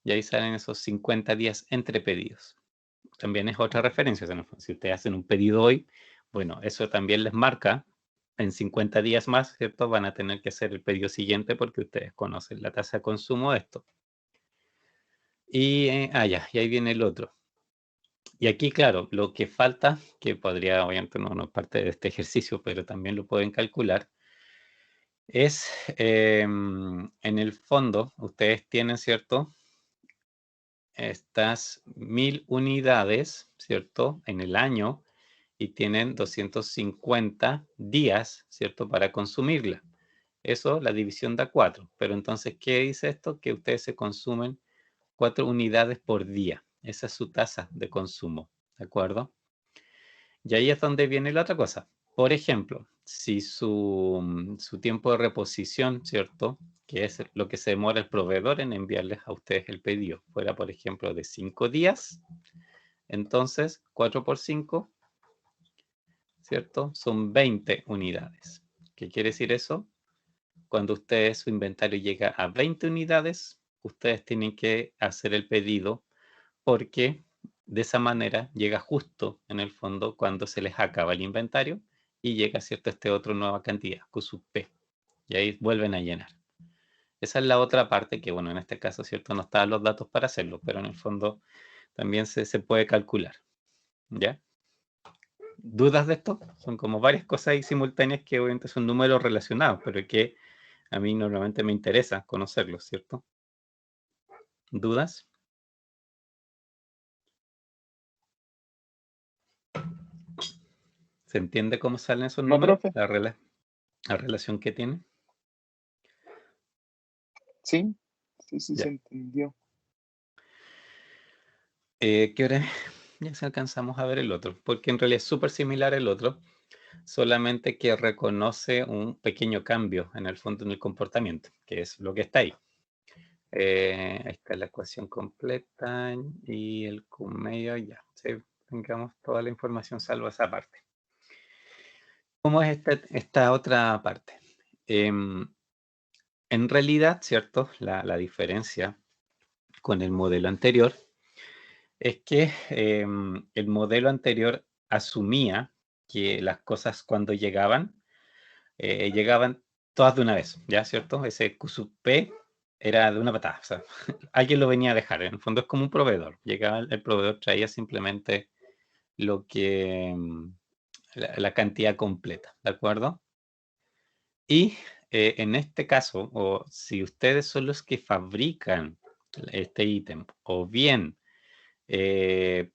Y ahí salen esos 50 días entre pedidos. También es otra referencia. O sea, si ustedes hacen un pedido hoy, bueno, eso también les marca en 50 días más, ¿cierto? Van a tener que hacer el pedido siguiente porque ustedes conocen la tasa de consumo de esto. Y, ya, y ahí viene el otro. Y aquí, claro, lo que falta, que podría, obviamente no es parte de este ejercicio, pero también lo pueden calcular, es, en el fondo, ustedes tienen, ¿cierto? Estas 1000 unidades, ¿cierto? En el año y tienen 250 días, ¿cierto? Para consumirla. Eso, la división da 4. Pero entonces, ¿qué dice esto? Que ustedes se consumen 4 unidades por día. Esa es su tasa de consumo, ¿de acuerdo? Y ahí es donde viene la otra cosa. Por ejemplo, si su tiempo de reposición, ¿cierto? Que es lo que se demora el proveedor en enviarles a ustedes el pedido, fuera, por ejemplo, de 5 días, entonces 4 por 5, ¿cierto? Son 20 unidades. ¿Qué quiere decir eso? Cuando ustedes, su inventario llega a 20 unidades, ustedes tienen que hacer el pedido porque de esa manera llega justo en el fondo cuando se les acaba el inventario y llega, ¿cierto?, este otro nueva cantidad, Q sub P, y ahí vuelven a llenar. Esa es la otra parte que, bueno, en este caso, ¿cierto?, no estaban los datos para hacerlo, pero en el fondo también se puede calcular, ¿ya? ¿Dudas de esto? Son como varias cosas ahí simultáneas que obviamente son números relacionados, pero que a mí normalmente me interesa conocerlos, ¿cierto? ¿Dudas? ¿Se entiende cómo salen esos ¿No, números? profe? La relación que tienen. Sí, sí, sí, se Ya. entendió. ¿Qué hora es? Ya si alcanzamos a ver el otro, porque en realidad es súper similar el otro, solamente que reconoce un pequeño cambio en el fondo en el comportamiento, que es lo que está ahí. Ahí está la ecuación completa y el Q medio, ya. Sí, tengamos toda la información salvo esa parte. ¿Cómo es esta otra parte? En realidad, ¿cierto? La diferencia con el modelo anterior es que el modelo anterior asumía que las cosas cuando llegaban todas de una vez, ¿ya? ¿Cierto? Ese Q sub P era de una patada, o sea, alguien lo venía a dejar, en el fondo es como un proveedor, llegaba el proveedor, traía simplemente lo que, la cantidad completa, ¿de acuerdo? Y en este caso, o si ustedes son los que fabrican este ítem, o bien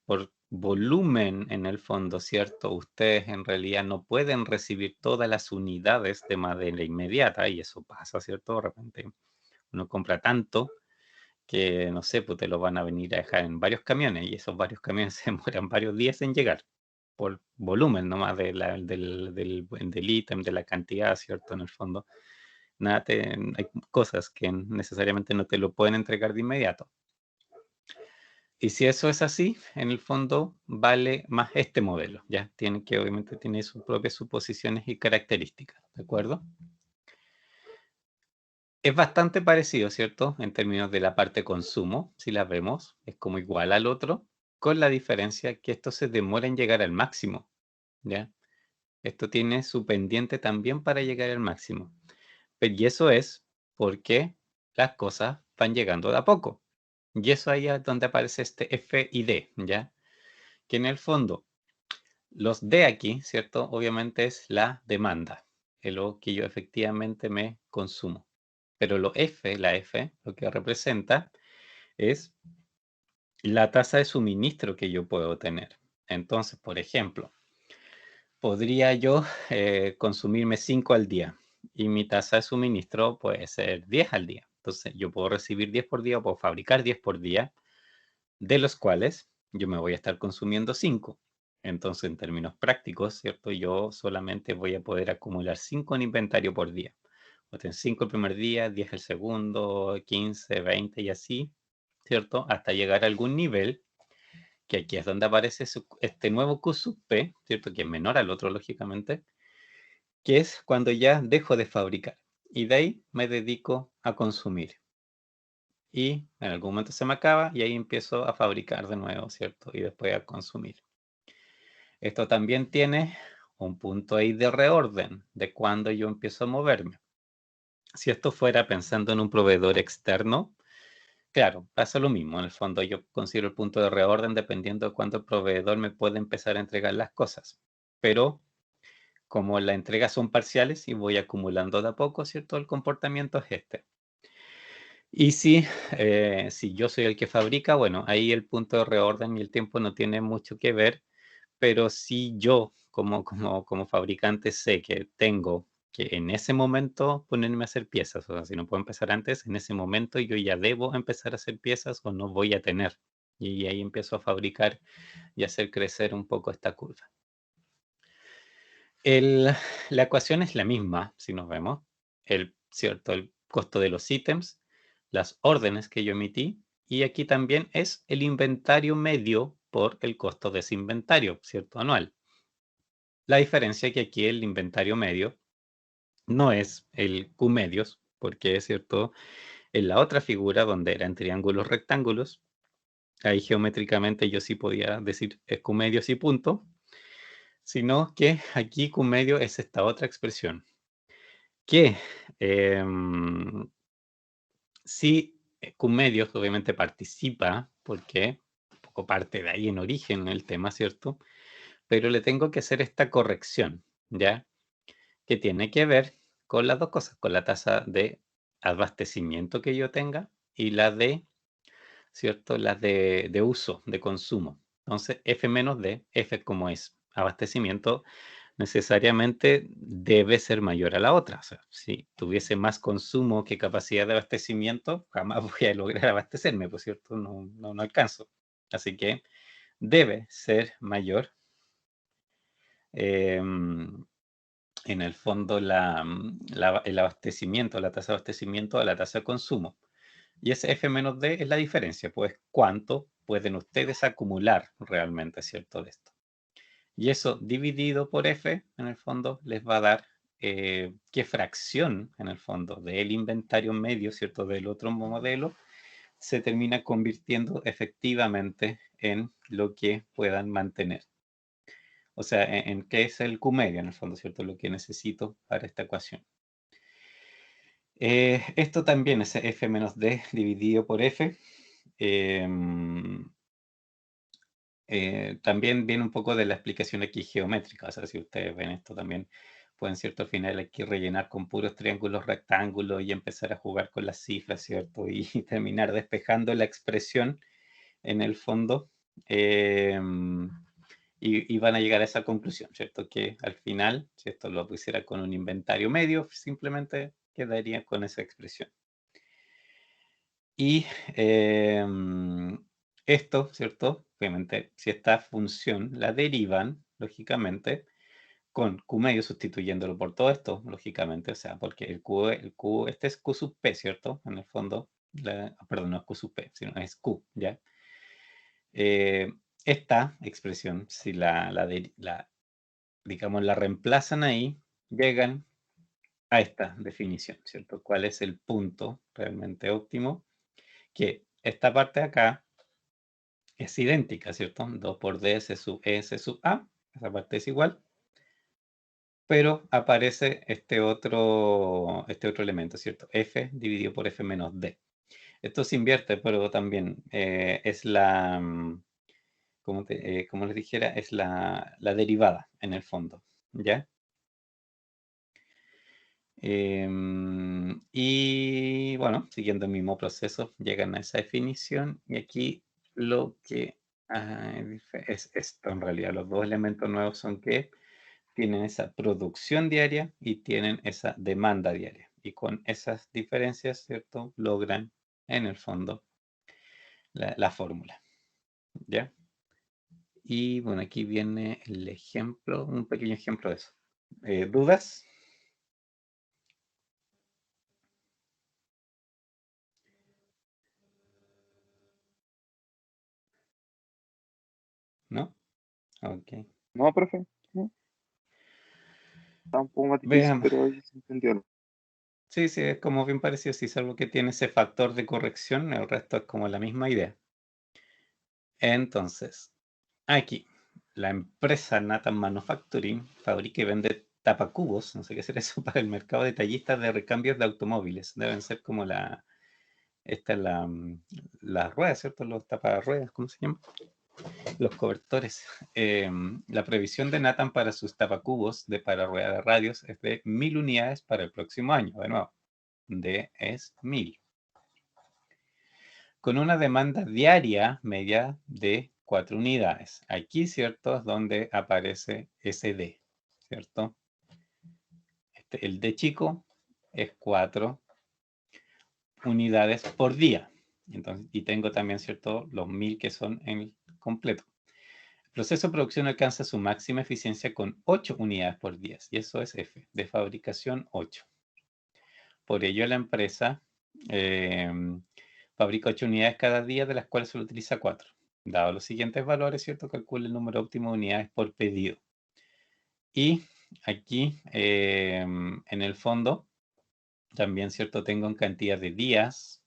por volumen en el fondo, ¿cierto? Ustedes en realidad no pueden recibir todas las unidades de manera inmediata y eso pasa, ¿cierto? De repente uno compra tanto que, no sé, pues te lo van a venir a dejar en varios camiones y esos varios camiones se demoran varios días en llegar por volumen nomás del ítem, de la cantidad, ¿cierto? En el fondo, nada hay cosas que necesariamente no te lo pueden entregar de inmediato. Y si eso es así, en el fondo vale más este modelo, ¿ya? Obviamente tiene sus propias suposiciones y características, ¿de acuerdo? Es bastante parecido, ¿cierto? En términos de la parte consumo, si la vemos, es como igual al otro, con la diferencia que esto se demora en llegar al máximo, ¿ya? Esto tiene su pendiente también para llegar al máximo. Y eso es porque las cosas van llegando de a poco. Y eso ahí es donde aparece este F y D, ¿ya? Que en el fondo, los D aquí, ¿cierto? Obviamente es la demanda, lo que yo efectivamente me consumo. Pero la F, lo que representa es la tasa de suministro que yo puedo tener. Entonces, por ejemplo, podría yo consumirme 5 al día y mi tasa de suministro puede ser 10 al día. Entonces, yo puedo recibir 10 por día o puedo fabricar 10 por día, de los cuales yo me voy a estar consumiendo 5. Entonces, en términos prácticos, ¿cierto? Yo solamente voy a poder acumular 5 en inventario por día. O tener 5 el primer día, 10 el segundo, 15, 20 y así, ¿cierto? Hasta llegar a algún nivel, que aquí es donde aparece este nuevo Q sub P, ¿cierto? Que es menor al otro, lógicamente, que es cuando ya dejo de fabricar. Y de ahí me dedico a consumir. Y en algún momento se me acaba y ahí empiezo a fabricar de nuevo, ¿cierto? Y después a consumir. Esto también tiene un punto ahí de reorden de cuando yo empiezo a moverme. Si esto fuera pensando en un proveedor externo, claro, pasa lo mismo. En el fondo yo considero el punto de reorden dependiendo de cuándo el proveedor me puede empezar a entregar las cosas. Pero como las entregas son parciales y voy acumulando de a poco, ¿cierto? El comportamiento es este. Y si yo soy el que fabrica, bueno, ahí el punto de reorden y el tiempo no tiene mucho que ver, pero si yo como fabricante sé que tengo que en ese momento ponerme a hacer piezas, o sea, si no puedo empezar antes, en ese momento yo ya debo empezar a hacer piezas o no voy a tener. Y ahí empiezo a fabricar y hacer crecer un poco esta curva. La ecuación es la misma, si nos vemos, ¿cierto? El costo de los ítems, las órdenes que yo emití, y aquí también es el inventario medio por el costo de ese inventario, ¿cierto? Anual. La diferencia es que aquí el inventario medio no es el Q medios, porque es cierto, en la otra figura donde eran triángulos rectángulos, ahí geométricamente yo sí podía decir Q medios y punto, sino que aquí Q medio es esta otra expresión, que sí Q medios obviamente participa, porque un poco parte de ahí en origen el tema, ¿cierto? Pero le tengo que hacer esta corrección, ¿ya? Que tiene que ver con las dos cosas, con la tasa de abastecimiento que yo tenga y la de, ¿cierto? Las de uso, de consumo. Entonces, F menos D, F como es abastecimiento, necesariamente debe ser mayor a la otra. O sea, si tuviese más consumo que capacidad de abastecimiento, jamás voy a lograr abastecerme, por cierto, no alcanzo. Así que debe ser mayor. En el fondo el abastecimiento, la tasa de abastecimiento a la tasa de consumo. Y ese F menos D es la diferencia, pues cuánto pueden ustedes acumular realmente, ¿cierto? De esto. Y eso dividido por F, en el fondo, les va a dar qué fracción, en el fondo, del inventario medio, ¿cierto? Del otro modelo, se termina convirtiendo efectivamente en lo que puedan mantener. O sea, en qué es el Q medio, en el fondo, ¿cierto? Lo que necesito para esta ecuación. Esto también es F menos D dividido por F. También viene un poco de la explicación aquí geométrica. O sea, si ustedes ven esto también pueden, ¿cierto? Al final hay que rellenar con puros triángulos rectángulos y empezar a jugar con las cifras, ¿cierto? Y terminar despejando la expresión en el fondo. Y van a llegar a esa conclusión, ¿cierto? Que al final, si esto lo pusiera con un inventario medio, simplemente quedaría con esa expresión. Y esto, ¿cierto? Obviamente, si esta función la derivan, lógicamente, con Q medio sustituyéndolo por todo esto, lógicamente, o sea, porque este es Q sub P, ¿cierto? En el fondo, perdón, no es Q sub P, sino es Q, ¿ya? Esta expresión, si digamos, la reemplazan ahí, llegan a esta definición, ¿cierto? ¿Cuál es el punto realmente óptimo? Que esta parte de acá es idéntica, ¿cierto? 2 por D, C sub E, C sub A, esa parte es igual, pero aparece este otro elemento, ¿cierto? F dividido por F menos D. Esto se invierte, pero también es la, como les dijera, es la derivada en el fondo, ¿ya? Y bueno, siguiendo el mismo proceso, llegan a esa definición y aquí lo que es esto en realidad. Los dos elementos nuevos son que tienen esa producción diaria y tienen esa demanda diaria. Y con esas diferencias, ¿cierto? Logran en el fondo la fórmula, ¿ya? Y bueno, aquí viene el ejemplo, un pequeño ejemplo de eso. ¿Dudas? ¿No? Ok. No, profe, no, está un poco más difícil, Veamos. pero ahí se entendió. Sí, sí, es como bien parecido, sí, salvo que tiene ese factor de corrección, el resto es como la misma idea. Entonces, aquí, la empresa Nathan Manufacturing fabrica y vende tapacubos, no sé qué será eso, para el mercado detallistas de recambios de automóviles. Deben ser como esta es la rueda, ¿cierto? Los taparruedas, ¿cómo se llama? Los cobertores. La previsión de Nathan para sus tapacubos para rueda de radios es de 1000 unidades para el próximo año, de nuevo. D es 1000. Con una demanda diaria media de 4 unidades. Aquí, ¿cierto? Es donde aparece ese D, ¿cierto? El D chico es 4 unidades por día. Entonces, y tengo también, ¿cierto? Los 1000 que son en el completo. El proceso de producción alcanza su máxima eficiencia con 8 unidades por día. Y eso es F, de fabricación 8. Por ello, la empresa fabrica 8 unidades cada día, de las cuales solo utiliza 4. Dado los siguientes valores, ¿cierto? Calcula el número óptimo de unidades por pedido. Y aquí, en el fondo, también, ¿cierto? Tengo en cantidad de días,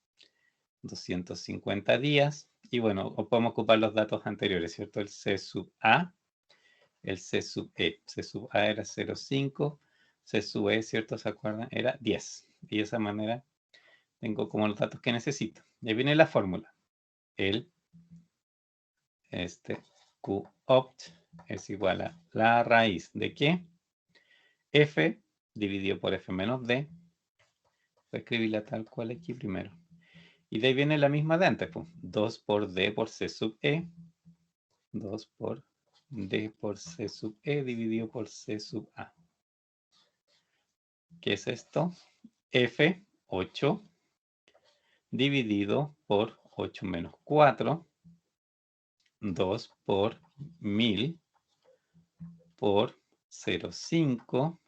250 días. Y bueno, podemos ocupar los datos anteriores, ¿cierto? El C sub A, el C sub E. C sub A era 0,5, C sub E, ¿cierto? ¿Se acuerdan? Era 10. Y de esa manera tengo como los datos que necesito. Y ahí viene la fórmula. Qopt es igual a la raíz de ¿qué? F dividido por F menos D. Voy a escribirla tal cual aquí primero. Y de ahí viene la misma de antes, pues. 2 por D por C sub E. 2 por D por C sub E dividido por C sub A. ¿Qué es esto? F, 8, dividido por 8 menos 4. 2 por 1000 por 0,5.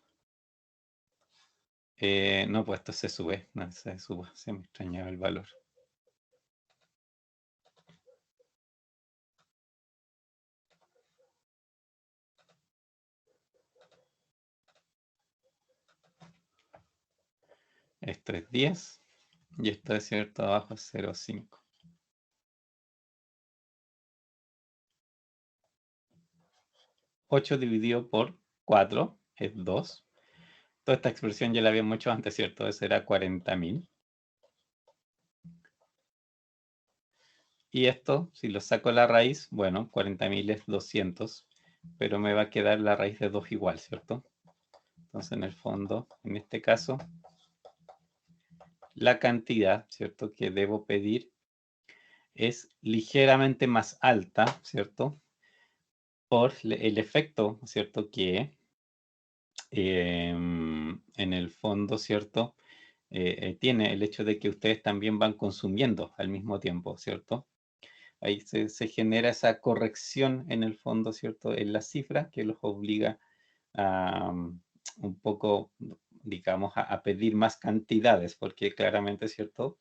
No, pues esto se sube. No, se sube. Se me extrañaba el valor. Esto es 10. Y esto es cierto abajo es 0,5. 8 dividido por 4 es 2. Toda esta expresión ya la habíamos hecho antes, ¿cierto? Eso era 40.000. Y esto, si lo saco la raíz, bueno, 40.000 es 200. Pero me va a quedar la raíz de 2 igual, ¿cierto? Entonces, en el fondo, en este caso, la cantidad, ¿cierto?, que debo pedir es ligeramente más alta, ¿cierto?, por el efecto, ¿cierto?, que en el fondo, ¿cierto?, tiene el hecho de que ustedes también van consumiendo al mismo tiempo, ¿cierto? Ahí se genera esa corrección en el fondo, ¿cierto?, en la cifra que los obliga a un poco, digamos, a pedir más cantidades, porque claramente, ¿cierto?,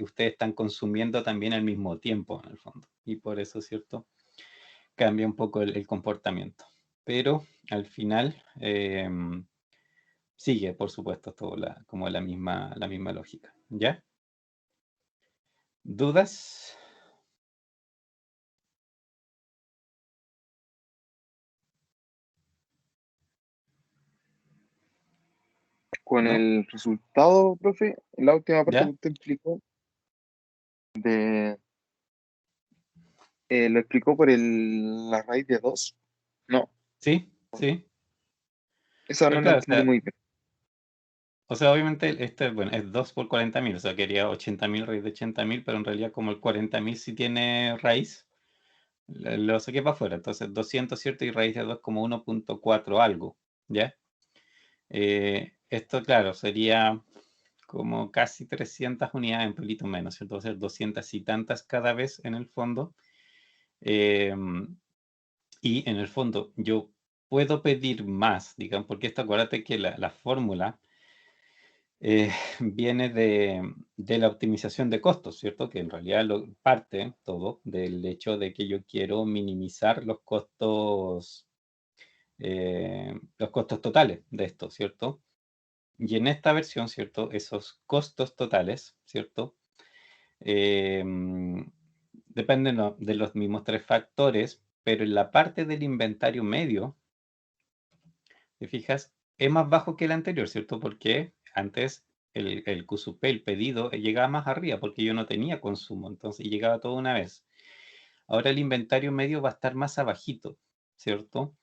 ustedes están consumiendo también al mismo tiempo, en el fondo. Y por eso, ¿cierto?, cambia un poco el comportamiento. Pero al final sigue, por supuesto, todo como la misma lógica. ¿Ya? ¿Dudas? Con ¿No? el resultado, profe, en la última parte que ¿Ya? usted explicó, de, lo explicó por la raíz de 2. No, Sí, sí. esa no Pues la claro, entendí muy bien. o sea, obviamente este, bueno, es 2 por 40.000, o sea, quería 80.000 raíz de 80.000, pero en realidad como el 40.000 sí tiene raíz, lo saqué para afuera. Entonces 200, ¿cierto? Y raíz de 2 como 1.4 algo, ¿ya? Esto, claro, sería como casi 300 unidades, un poquito menos, ¿cierto? Va a ser 200 y tantas cada vez en el fondo. Y en el fondo yo puedo pedir más, digamos, porque esto acuérdate que la fórmula viene de la optimización de costos, ¿cierto? Que en realidad parte todo del hecho de que yo quiero minimizar los costos totales de esto, ¿cierto? Y en esta versión, ¿cierto? Esos costos totales, ¿cierto? Em, dependen de los mismos tres factores, pero en la parte del inventario medio, ¿te fijas? Es más bajo que el anterior, ¿cierto? Porque antes el QSUP, el pedido, llegaba más arriba porque yo no tenía consumo, entonces llegaba todo una vez. Ahora el inventario medio va a estar más abajito, ¿cierto?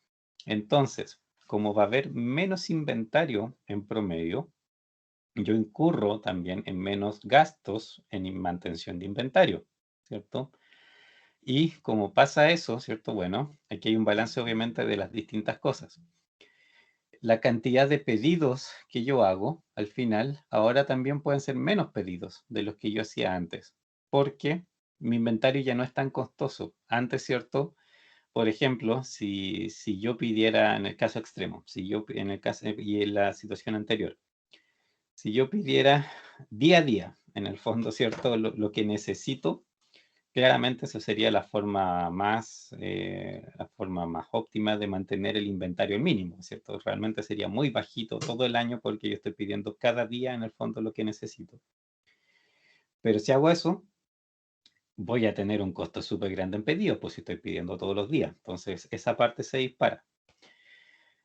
Entonces, como va a haber menos inventario en promedio, yo incurro también en menos gastos en mantención de inventario, ¿cierto? Y como pasa eso, ¿cierto? Bueno, aquí hay un balance obviamente de las distintas cosas. La cantidad de pedidos que yo hago, al final, ahora también pueden ser menos pedidos de los que yo hacía antes, porque mi inventario ya no es tan costoso. Antes, ¿cierto? Por ejemplo, si yo pidiera, en el caso extremo, si yo en el caso y en la situación anterior, si yo pidiera día a día, en el fondo, ¿cierto? Lo que necesito, claramente esa sería la forma más óptima de mantener el inventario al mínimo, ¿cierto? Realmente sería muy bajito todo el año porque yo estoy pidiendo cada día en el fondo lo que necesito. Pero si hago eso, voy a tener un costo súper grande en pedidos, pues si estoy pidiendo todos los días. Entonces, esa parte se dispara.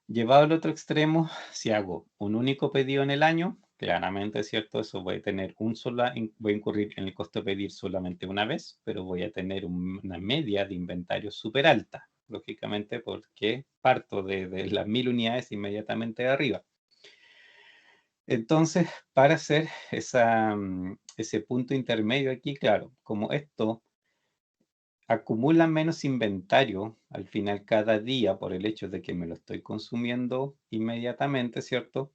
Llevado al otro extremo, si hago un único pedido en el año, claramente es cierto, eso voy a tener voy a incurrir en el costo de pedir solamente una vez, pero voy a tener una media de inventario súper alta, lógicamente porque parto de las 1000 unidades inmediatamente de arriba. Entonces, para hacer ese punto intermedio aquí, claro, como esto acumula menos inventario al final cada día por el hecho de que me lo estoy consumiendo inmediatamente, ¿cierto?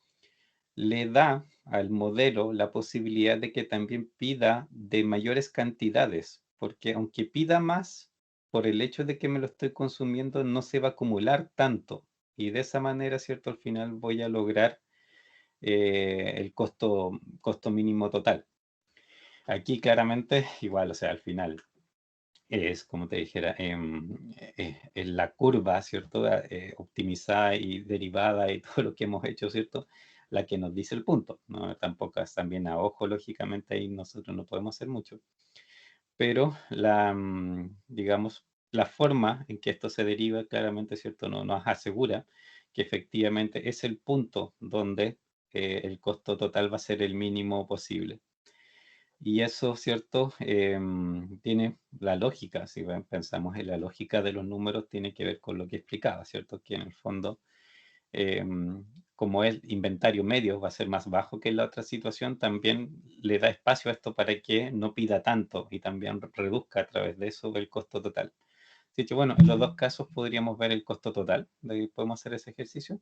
Le da al modelo la posibilidad de que también pida de mayores cantidades, porque aunque pida más, por el hecho de que me lo estoy consumiendo, no se va a acumular tanto. Y de esa manera, ¿cierto? Al final voy a lograr el costo mínimo total. Aquí claramente, igual, o sea, al final es, como te dijera, en la curva, ¿cierto? Optimizada y derivada y todo lo que hemos hecho, ¿cierto? La que nos dice el punto, ¿no? Tampoco es también a ojo, lógicamente, ahí nosotros no podemos hacer mucho. Pero digamos, la forma en que esto se deriva, claramente, ¿cierto? No, nos asegura que efectivamente es el punto donde el costo total va a ser el mínimo posible. Y eso, ¿cierto? Tiene la lógica, si pensamos en la lógica de los números, tiene que ver con lo que explicaba, ¿cierto? Que en el fondo como el inventario medio va a ser más bajo que en la otra situación, también le da espacio a esto para que no pida tanto y también reduzca a través de eso el costo total. Así que bueno, en los dos casos podríamos ver el costo total, de ahí podemos hacer ese ejercicio,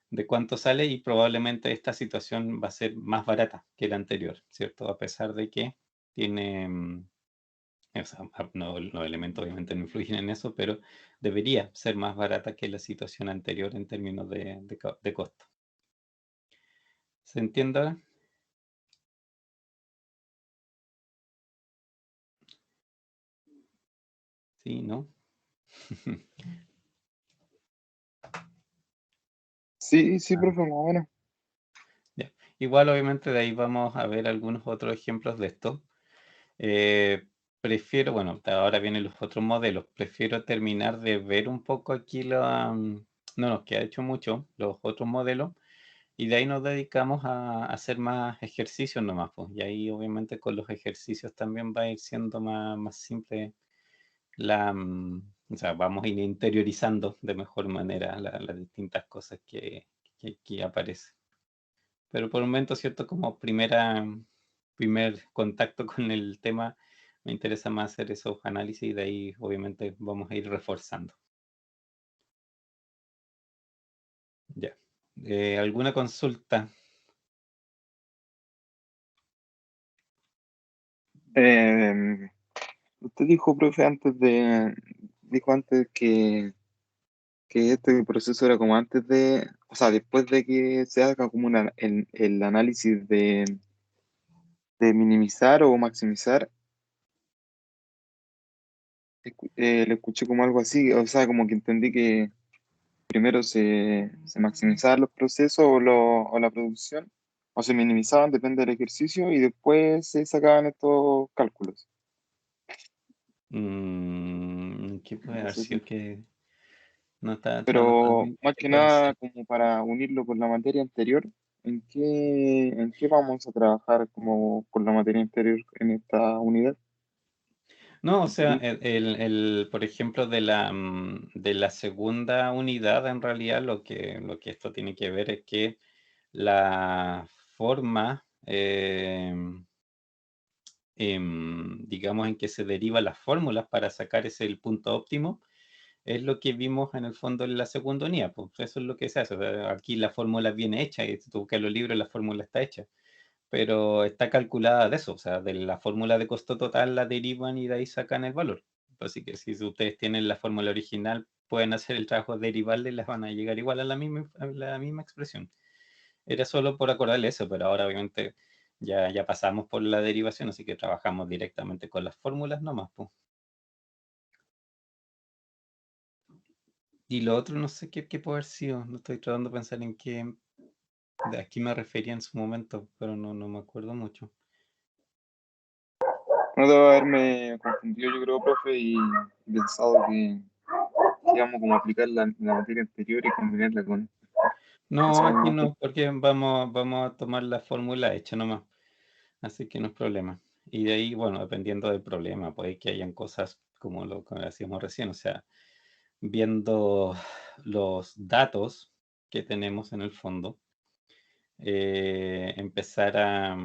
de cuánto sale y probablemente esta situación va a ser más barata que la anterior, ¿cierto? A pesar de que tiene, o sea, no, los elementos obviamente no influyen en eso, pero debería ser más barata que la situación anterior en términos de costo. ¿Se entiende ahora? Sí, ¿no? Sí, sí, profe, más o menos. Ya. Igual obviamente de ahí vamos a ver algunos otros ejemplos de esto. Prefiero, bueno, ahora vienen los otros modelos. Prefiero terminar de ver un poco aquí no nos queda hecho mucho los otros modelos y de ahí nos dedicamos a hacer más ejercicios nomás, pues. Y ahí obviamente con los ejercicios también va a ir siendo más simple o sea, vamos a ir interiorizando de mejor manera las distintas cosas que aquí aparecen. Pero por un momento, ¿cierto? Como primer contacto con el tema, me interesa más hacer esos análisis y de ahí obviamente vamos a ir reforzando. Ya. ¿Alguna consulta? Eh, Usted dijo, profe, dijo antes que este proceso era como antes de, o sea, después de que se haga como el análisis de minimizar o maximizar, le escuché como algo así, o sea, como que entendí que primero se maximizaban los procesos o la producción, o se minimizaban, depende del ejercicio, y después se sacaban estos cálculos. ¿Qué puede No haber sé si, sido que no estaba entrando pero bien? más ¿Qué que puede nada, ser? como para unirlo con la materia anterior, en qué vamos a trabajar como con la materia anterior en esta unidad? No, o sea, Sí. por ejemplo, de la segunda unidad, en realidad lo que esto tiene que ver es que la forma, digamos, en que se derivan las fórmulas para sacar ese el punto óptimo, es lo que vimos en el fondo en la segunda unidad. Pues eso es lo que se hace. O sea, aquí la fórmula viene hecha, y si tú buscas los libros, la fórmula está hecha, pero está calculada de eso, o sea, de la fórmula de costo total la derivan y de ahí sacan el valor. Así que si ustedes tienen la fórmula original, pueden hacer el trabajo de derivarla y les van a llegar igual a la misma expresión. Era solo por acordarle eso, pero ahora obviamente ya pasamos por la derivación, así que trabajamos directamente con las fórmulas nomás, pues. Y lo otro no sé qué puede haber sido, no estoy tratando de pensar en qué, de aquí me refería en su momento, pero no me acuerdo mucho. No debo haberme confundido, yo creo, profe, y pensado que íbamos como a aplicar la materia anterior y combinarla con No, eso aquí mismo. no, porque vamos a tomar la fórmula hecha nomás, así que no es problema. Y de ahí, bueno, dependiendo del problema, puede que hayan cosas como lo que hacíamos recién, o sea, viendo los datos que tenemos en el fondo, empezar a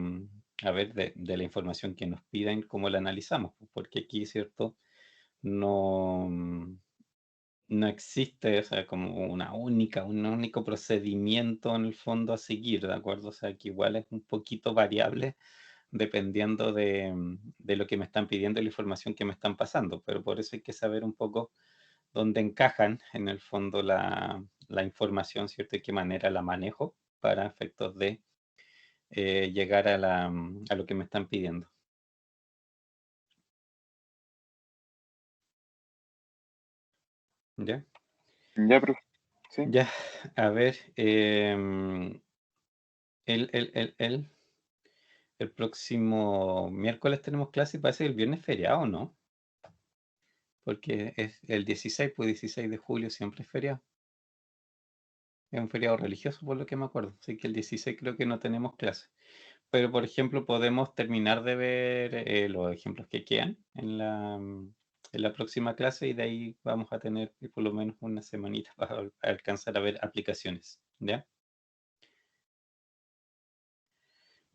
ver de la información que nos piden, cómo la analizamos, porque aquí, ¿cierto? No, no existe, o sea, como un único procedimiento en el fondo a seguir, ¿de acuerdo? O sea, que igual es un poquito variable dependiendo de lo que me están pidiendo y la información que me están pasando, pero por eso hay que saber un poco dónde encajan en el fondo la información, ¿cierto? Y qué manera la manejo para efectos de llegar a lo que me están pidiendo. ¿Ya? Ya, profe, sí. Ya, a ver, el próximo miércoles tenemos clase y parece que el viernes es feriado, ¿no? Porque es el 16, pues 16 de julio siempre es feriado. Es un feriado religioso por lo que me acuerdo. Así que el 16 creo que no tenemos clase. Pero, por ejemplo, podemos terminar de ver los ejemplos que quedan en la próxima clase y de ahí vamos a tener por lo menos una semanita para alcanzar a ver aplicaciones. ¿Ya?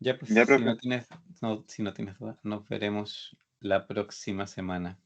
Ya pues, Ya, profe. si no tienes duda, nos veremos la próxima semana.